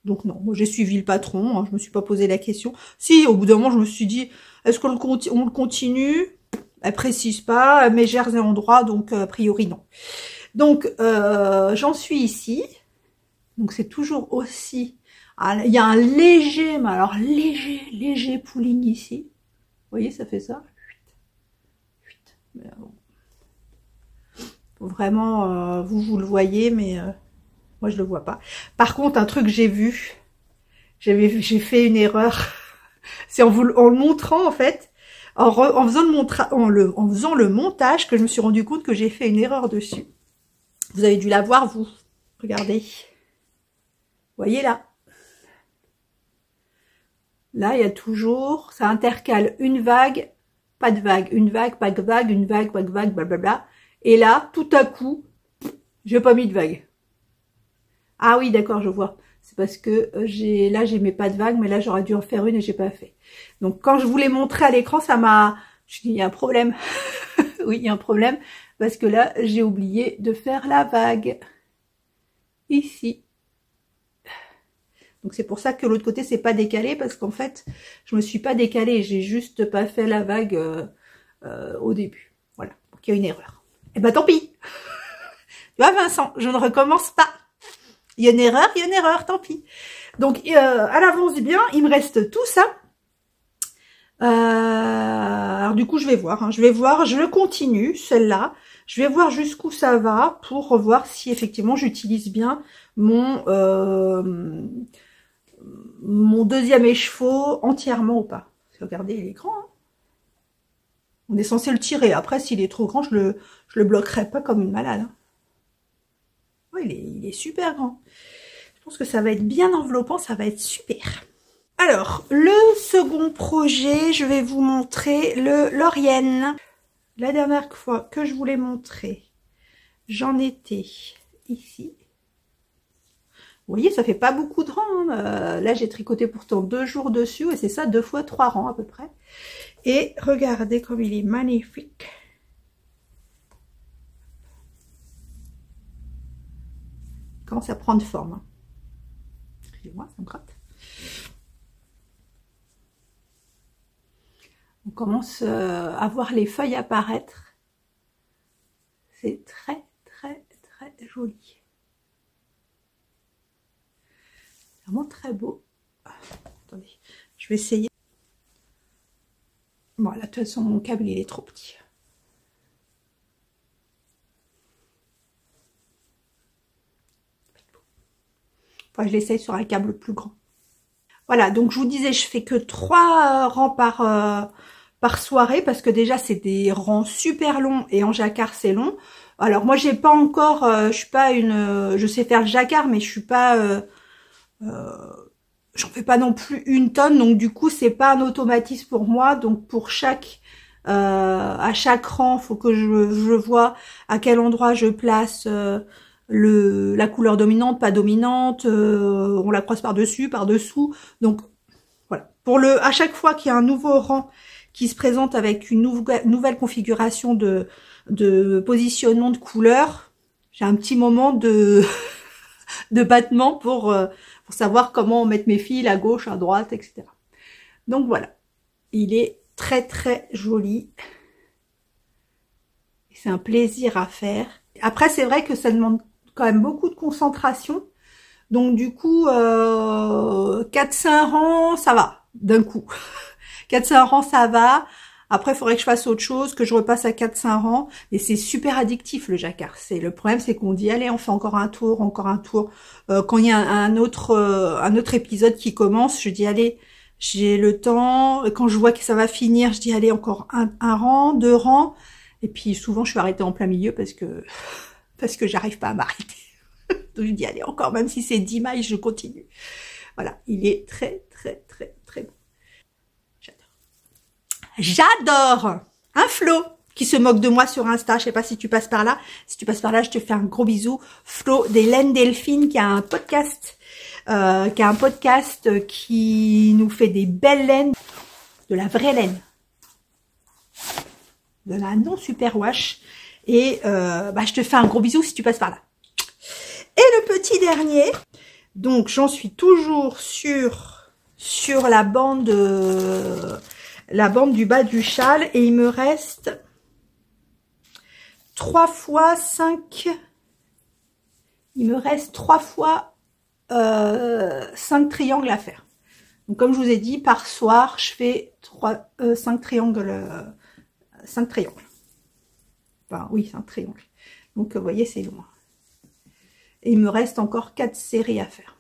Speaker 1: Donc non, moi j'ai suivi le patron, hein, je me suis pas posé la question. Si, au bout d'un moment, je me suis dit, est-ce qu'on le continue? Elle précise pas, mais jersey en droit, donc a priori non. Donc j'en suis ici. Donc c'est toujours aussi... Il y a un léger, mais alors léger pooling ici. Vous voyez, ça fait ça. Mais bon. Vraiment, vous le voyez, mais moi je le vois pas. Par contre, un truc que j'ai vu, j'ai fait une erreur. C'est en le montrant en fait, en faisant le montage, que je me suis rendu compte que j'ai fait une erreur dessus. Vous avez dû la voir, vous. Regardez. Vous voyez là. Là, il y a toujours, ça intercale une vague, pas de vague, une vague, pas de vague, une vague, pas de vague, blablabla. Et là, tout à coup, j'ai pas mis de vague. Ah oui, d'accord, je vois. C'est parce que là, j'ai mis pas de vague, mais là, j'aurais dû en faire une et j'ai pas fait. Donc, quand je vous l'ai montré à l'écran, ça m'a... Je dis, il y a un problème. Oui, il y a un problème. Parce que là, j'ai oublié de faire la vague. Ici. Donc, c'est pour ça que l'autre côté, c'est pas décalé. Parce qu'en fait, je me suis pas décalée. J'ai juste pas fait la vague au début. Voilà. Donc, il y a une erreur. Eh ben, tant pis. Tu vois, Vincent, je ne recommence pas. Il y a une erreur, tant pis. Donc, à l'avance bien, il me reste tout ça. Alors, du coup, je vais voir. Hein, je le continue, celle-là. Je vais voir jusqu'où ça va pour voir si, effectivement, j'utilise bien mon deuxième écheveau entièrement ou pas. Regardez, il est grand. Hein. On est censé le tirer. Après, s'il est trop grand, je le bloquerai pas comme une malade. Hein. Oh, il est super grand. Je pense que ça va être bien enveloppant, ça va être super. Alors, le second projet, je vais vous montrer le Lorienne. La dernière fois que je vous l'ai montré, j'en étais ici. Vous voyez, ça fait pas beaucoup de rangs. Hein. Là, j'ai tricoté pourtant 2 jours dessus et c'est ça, 2 fois 3 rangs à peu près. Et regardez comme il est magnifique. Il commence à prendre forme. Hein. Excusez-moi, ça me gratte. On commence à voir les feuilles apparaître. C'est très, très, très joli. Vraiment très beau. Attendez, je vais essayer. Bon, là, de toute façon, mon câble, il est trop petit. Enfin, je l'essaye sur un câble plus grand. Voilà, donc je vous disais, je fais que 3 rangs par soirée, parce que déjà, c'est des rangs super longs, et en jacquard, c'est long. Alors, moi, j'ai pas encore, je suis pas une... je sais faire le jacquard, mais je suis pas... j'en fais pas non plus 1 tonne, donc du coup, c'est pas un automatisme pour moi. Donc, pour à chaque rang, faut que je vois à quel endroit je place... la couleur dominante, pas dominante, on la croise par-dessus, par-dessous. Donc voilà. À chaque fois qu'il y a un nouveau rang qui se présente avec une nouvelle configuration de positionnement de couleur, j'ai un petit moment de battement pour savoir comment mettre mes fils à gauche, à droite, etc. Donc voilà. Il est très très joli. C'est un plaisir à faire. Après, c'est vrai que ça demande quand même beaucoup de concentration. Donc du coup, 4-5 rangs, ça va, d'un coup. 4-5 rangs, ça va. Après, il faudrait que je fasse autre chose, que je repasse à 4-5 rangs. Et c'est super addictif, le jacquard. Le problème, c'est qu'on dit, allez, on fait encore un tour, encore un tour. Quand il y a un autre épisode qui commence, je dis, allez, j'ai le temps. Quand je vois que ça va finir, je dis, allez, encore un rang, 2 rangs. Et puis, souvent, je suis arrêtée en plein milieu parce que j'arrive pas à m'arrêter. Donc je dis, allez, encore, même si c'est 10 mailles, je continue. Voilà, il est très, très, très, très beau. J'adore un Flo qui se moque de moi sur Insta. Je sais pas si tu passes par là. Si tu passes par là, je te fais un gros bisou. Flo des Laines Delphine qui a un podcast, qui nous fait des belles laines, de la vraie laine, de la non superwash. Et je te fais un gros bisou si tu passes par là. Et le petit dernier, donc j'en suis toujours sur la bande du bas du châle, et il me reste 3 fois 5. Il me reste 3 fois 5 triangles à faire. Donc comme je vous ai dit, par soir, je fais 5 triangles. 5 triangles. Enfin, oui, c'est un triangle. Donc, vous voyez, c'est loin. Et il me reste encore 4 séries à faire.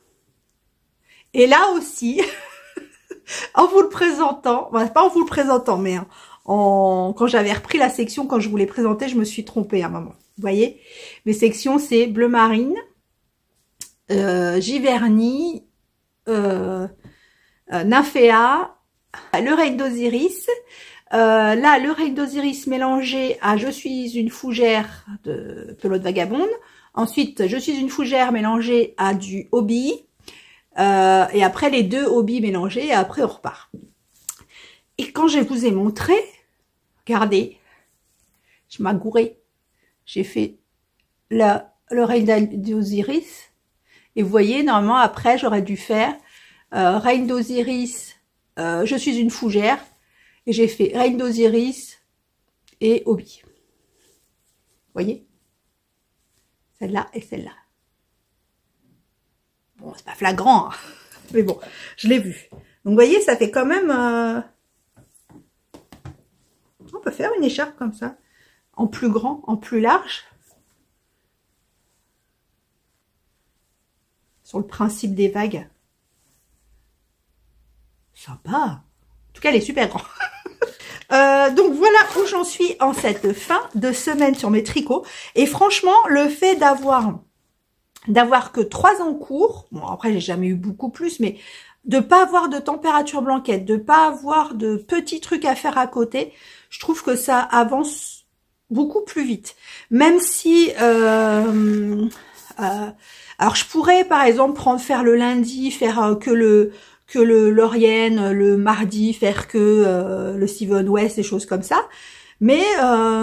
Speaker 1: Et là aussi, en vous le présentant, enfin, pas en vous le présentant, mais quand j'avais repris la section, quand je voulais présenter, je me suis trompée à un moment. Vous voyez, mes sections, c'est bleu marine, Giverny, Nymphéa, le Reine d'Osiris. Là, le Reine d'Osiris mélangé à Je suis une fougère de Pelote Vagabonde. Ensuite, Je suis une fougère mélangée à du hobby. Et après, les 2 hobbies mélangés, et après, on repart. Et quand je vous ai montré, regardez, je m'agourrais. J'ai fait le Reine d'Osiris. Et vous voyez, normalement, après, j'aurais dû faire Reine d'Osiris, Je suis une fougère. Et j'ai fait Reine d'Osiris et hobby. Vous voyez? Celle-là et celle-là. Bon, c'est pas flagrant, hein, mais bon, je l'ai vu. Donc, vous voyez, ça fait quand même... On peut faire une écharpe comme ça. En plus grand, en plus large. Sur le principe des vagues. Sympa. En tout cas, elle est super grande. Donc voilà où j'en suis en cette fin de semaine sur mes tricots. Et franchement, le fait d'avoir que 3 en cours, bon après j'ai jamais eu beaucoup plus, mais de pas avoir de température blanquette, de pas avoir de petits trucs à faire à côté, je trouve que ça avance beaucoup plus vite. Même si alors je pourrais par exemple faire le lundi, faire que le Laurienne, le mardi, faire que le Steven West, des choses comme ça. Mais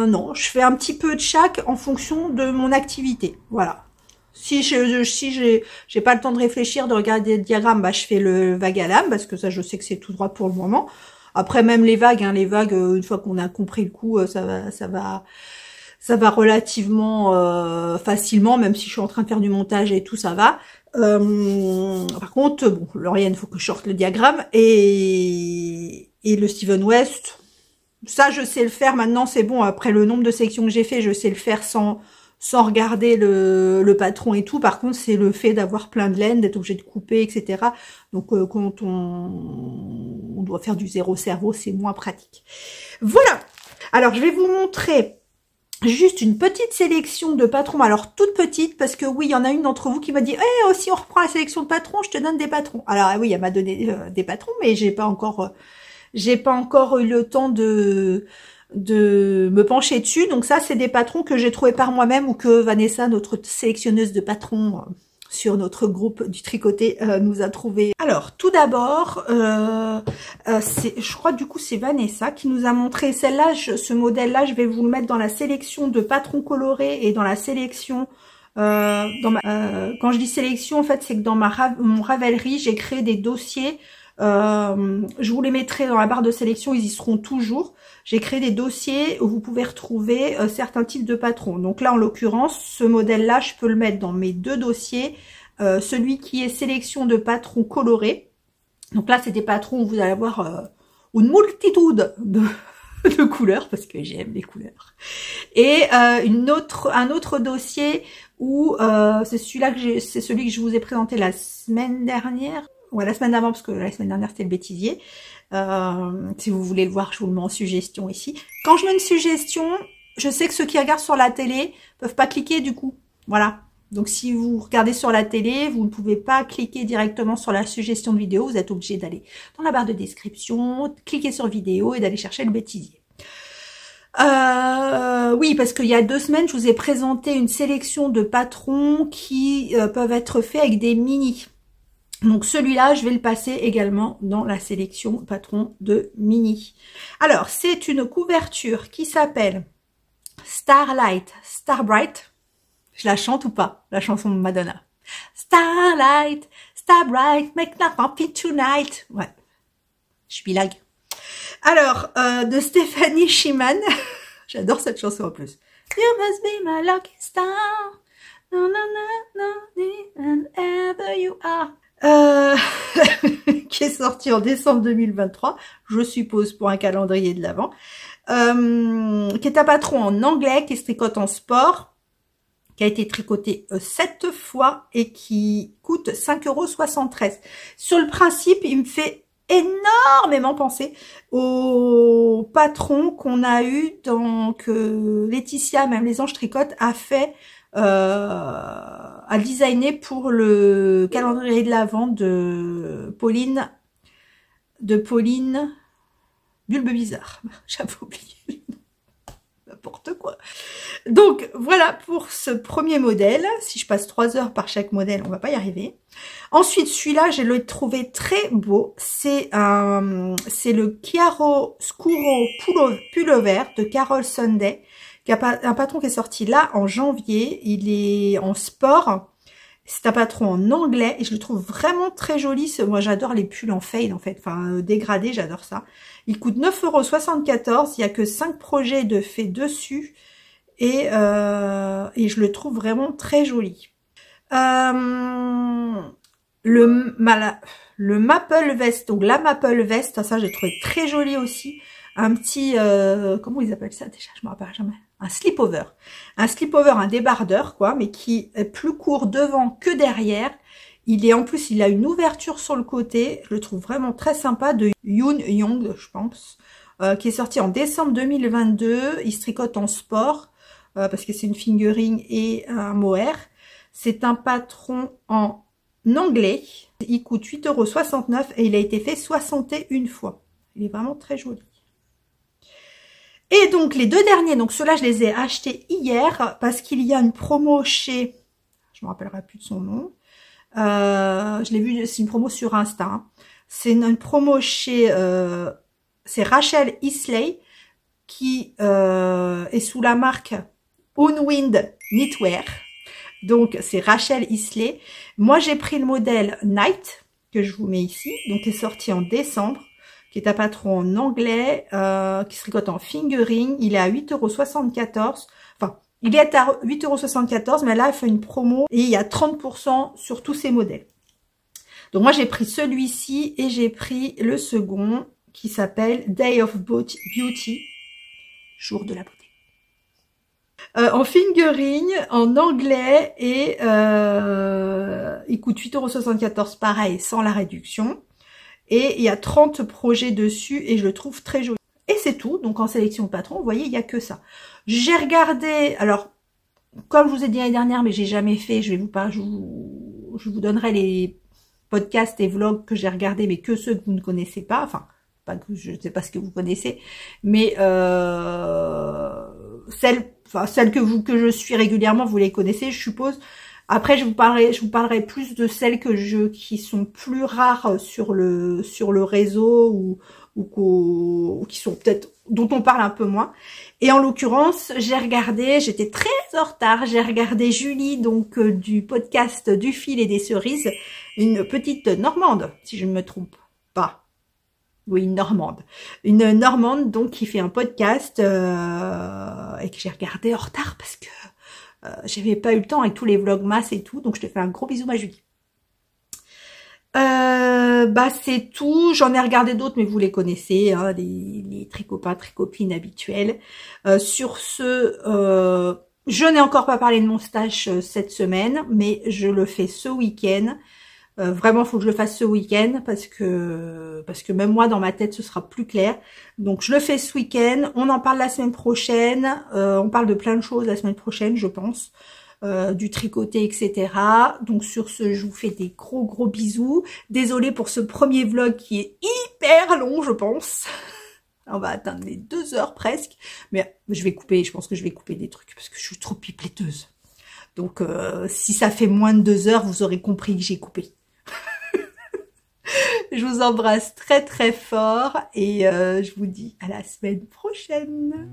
Speaker 1: non, je fais un petit peu de chaque en fonction de mon activité. Voilà. Si j'ai pas le temps de réfléchir, de regarder le diagramme, bah je fais le vague à lame parce que ça je sais que c'est tout droit pour le moment. Après même les vagues, une fois qu'on a compris le coup, ça va relativement facilement, même si je suis en train de faire du montage et tout, ça va. Par contre, bon, Lauriane, faut que je sorte le diagramme et le Steven West, ça je sais le faire maintenant, c'est bon. Après le nombre de sections que j'ai fait, je sais le faire sans regarder le patron et tout. Par contre, c'est le fait d'avoir plein de laine, d'être obligé de couper, etc. Donc, quand on doit faire du zéro cerveau, c'est moins pratique. Voilà. Alors, je vais vous montrer juste une petite sélection de patrons. Alors, toute petite, parce que oui, il y en a une d'entre vous qui m'a dit « Eh, si on reprend la sélection de patrons, je te donne des patrons. » Alors, oui, elle m'a donné des patrons, mais j'ai pas encore eu le temps de me pencher dessus. Donc ça, c'est des patrons que j'ai trouvés par moi-même ou que Vanessa, notre sélectionneuse de patrons sur notre groupe du tricoté, nous a trouvé. Alors, tout d'abord, je crois du coup c'est Vanessa qui nous a montré celle-là, ce modèle-là, je vais vous le mettre dans la sélection de patrons colorés et dans la sélection... quand je dis sélection, en fait, c'est que dans mon Ravelry, j'ai créé des dossiers. Je vous les mettrai dans la barre de sélection, ils y seront toujours. J'ai créé des dossiers où vous pouvez retrouver certains types de patrons. Donc là, en l'occurrence, ce modèle-là, je peux le mettre dans mes deux dossiers. Celui qui est sélection de patrons colorés. Donc là, c'est des patrons où vous allez avoir une multitude de couleurs, parce que j'aime les couleurs. Et un autre dossier où c'est celui que je vous ai présenté la semaine dernière. Ouais, la semaine d'avant, parce que la semaine dernière, c'était le bêtisier. Si vous voulez le voir, je vous le mets en suggestion ici. Quand je mets une suggestion, je sais que ceux qui regardent sur la télé peuvent pas cliquer du coup. Voilà. Donc, si vous regardez sur la télé, vous ne pouvez pas cliquer directement sur la suggestion de vidéo. Vous êtes obligé d'aller dans la barre de description, cliquer sur vidéo et d'aller chercher le bêtisier. Oui, parce qu'il y a 2 semaines, je vous ai présenté une sélection de patrons qui peuvent être faits avec des mini. Donc celui-là, je vais le passer également dans la sélection patron de mini. Alors, c'est une couverture qui s'appelle Starlight, Starbright. Je la chante ou pas, la chanson de Madonna? Starlight, Starbright, make love happy tonight. Ouais, je suis bilingue. Alors, de Stéphanie Schiman. J'adore cette chanson en plus. You must be my lucky star. No, no, no, no, and ever you are. Qui est sorti en décembre 2023, je suppose pour un calendrier de l'Avent, qui est un patron en anglais, qui se tricote en sport, qui a été tricoté 7 fois et qui coûte 5,73 €. Sur le principe, il me fait énormément penser au patron qu'on a eu que Laetitia, même les anges tricotent, a fait à designer pour le calendrier de l'Avent de Pauline Bulbe Bizarre. J'avais oublié. N'importe quoi. Donc voilà pour ce premier modèle. Si je passe 3 heures par chaque modèle, on va pas y arriver. Ensuite, celui-là, je l'ai trouvé très beau. C'est le Chiaro Scuro Pullover de Carol Sunday, qui a un patron qui est sorti là en janvier. Il est en sport. C'est un patron en anglais et je le trouve vraiment très joli. Moi, j'adore les pulls en fade, en fait. Enfin, dégradés, j'adore ça. Il coûte 9,74 €. Il n'y a que 5 projets de faits dessus. Et je le trouve vraiment très joli. Le Maple Vest, donc la Maple Vest, ça, j'ai trouvé très joli aussi. Un petit, comment ils appellent ça déjà? Je me rappelle jamais. Un slipover. Un slipover, un débardeur, quoi, mais qui est plus court devant que derrière. En plus, il a une ouverture sur le côté. Je le trouve vraiment très sympa, de Yoon Young, je pense, qui est sorti en décembre 2022. Il se tricote en sport, parce que c'est une fingering et un mohair. C'est un patron en anglais. Il coûte 8,69 € et il a été fait 61 fois. Il est vraiment très joli. Et donc les 2 derniers, donc ceux-là je les ai achetés hier parce qu'il y a une promo chez, je me rappellerai plus de son nom, je l'ai vu, c'est une promo sur Insta, hein. C'est une promo chez, c'est Rachel Isley qui est sous la marque Unwind Knitwear. Donc, c'est Rachel Isley. Moi, j'ai pris le modèle Night, que je vous mets ici, donc qui est sorti en décembre, qui est un patron en anglais, qui se tricote en fingering. Il est à 8,74 €. Enfin, il est à 8,74 €, mais là, il fait une promo et il y a 30% sur tous ces modèles. Donc, moi, j'ai pris celui-ci et j'ai pris le second qui s'appelle Day of Beauty, jour de la beauté. En fingering, en anglais, et il coûte 8,74 € pareil, sans la réduction. Et il y a 30 projets dessus et je le trouve très joli. Et c'est tout. Donc en sélection de patron, vous voyez, il n'y a que ça. J'ai regardé, alors, comme je vous ai dit l'année dernière, mais j'ai jamais fait, je vous donnerai les podcasts et vlogs que j'ai regardés, mais que ceux que vous ne connaissez pas. Enfin, pas que je ne sais pas ce que vous connaissez, mais celles que je suis régulièrement, vous les connaissez, je suppose. Après, je vous parlerai plus de celles qui sont plus rares sur le réseau ou qui sont peut-être, dont on parle un peu moins. Et en l'occurrence, j'étais très en retard, j'ai regardé Julie, donc du podcast du fil et des cerises, une petite Normande, si je ne me trompe pas. Oui, une Normande donc qui fait un podcast et que j'ai regardé en retard parce que j'avais pas eu le temps avec tous les vlogmas et tout, donc je te fais un gros bisou ma Julie. C'est tout, j'en ai regardé d'autres mais vous les connaissez, hein, les tricopains, tricopines habituels. Sur ce, je n'ai encore pas parlé de mon stage cette semaine, mais je le fais ce week-end. Vraiment, faut que je le fasse ce week-end parce que même moi, dans ma tête, ce sera plus clair. Donc, je le fais ce week-end. On en parle la semaine prochaine. On parle de plein de choses la semaine prochaine, je pense. Du tricoté, etc. Donc, sur ce, je vous fais des gros bisous. Désolée pour ce premier vlog qui est hyper long, je pense. On va atteindre les 2 heures presque. Mais je pense que je vais couper des trucs parce que je suis trop pipletteuse. Donc, si ça fait moins de 2 heures, vous aurez compris que j'ai coupé. Je vous embrasse très fort et je vous dis à la semaine prochaine.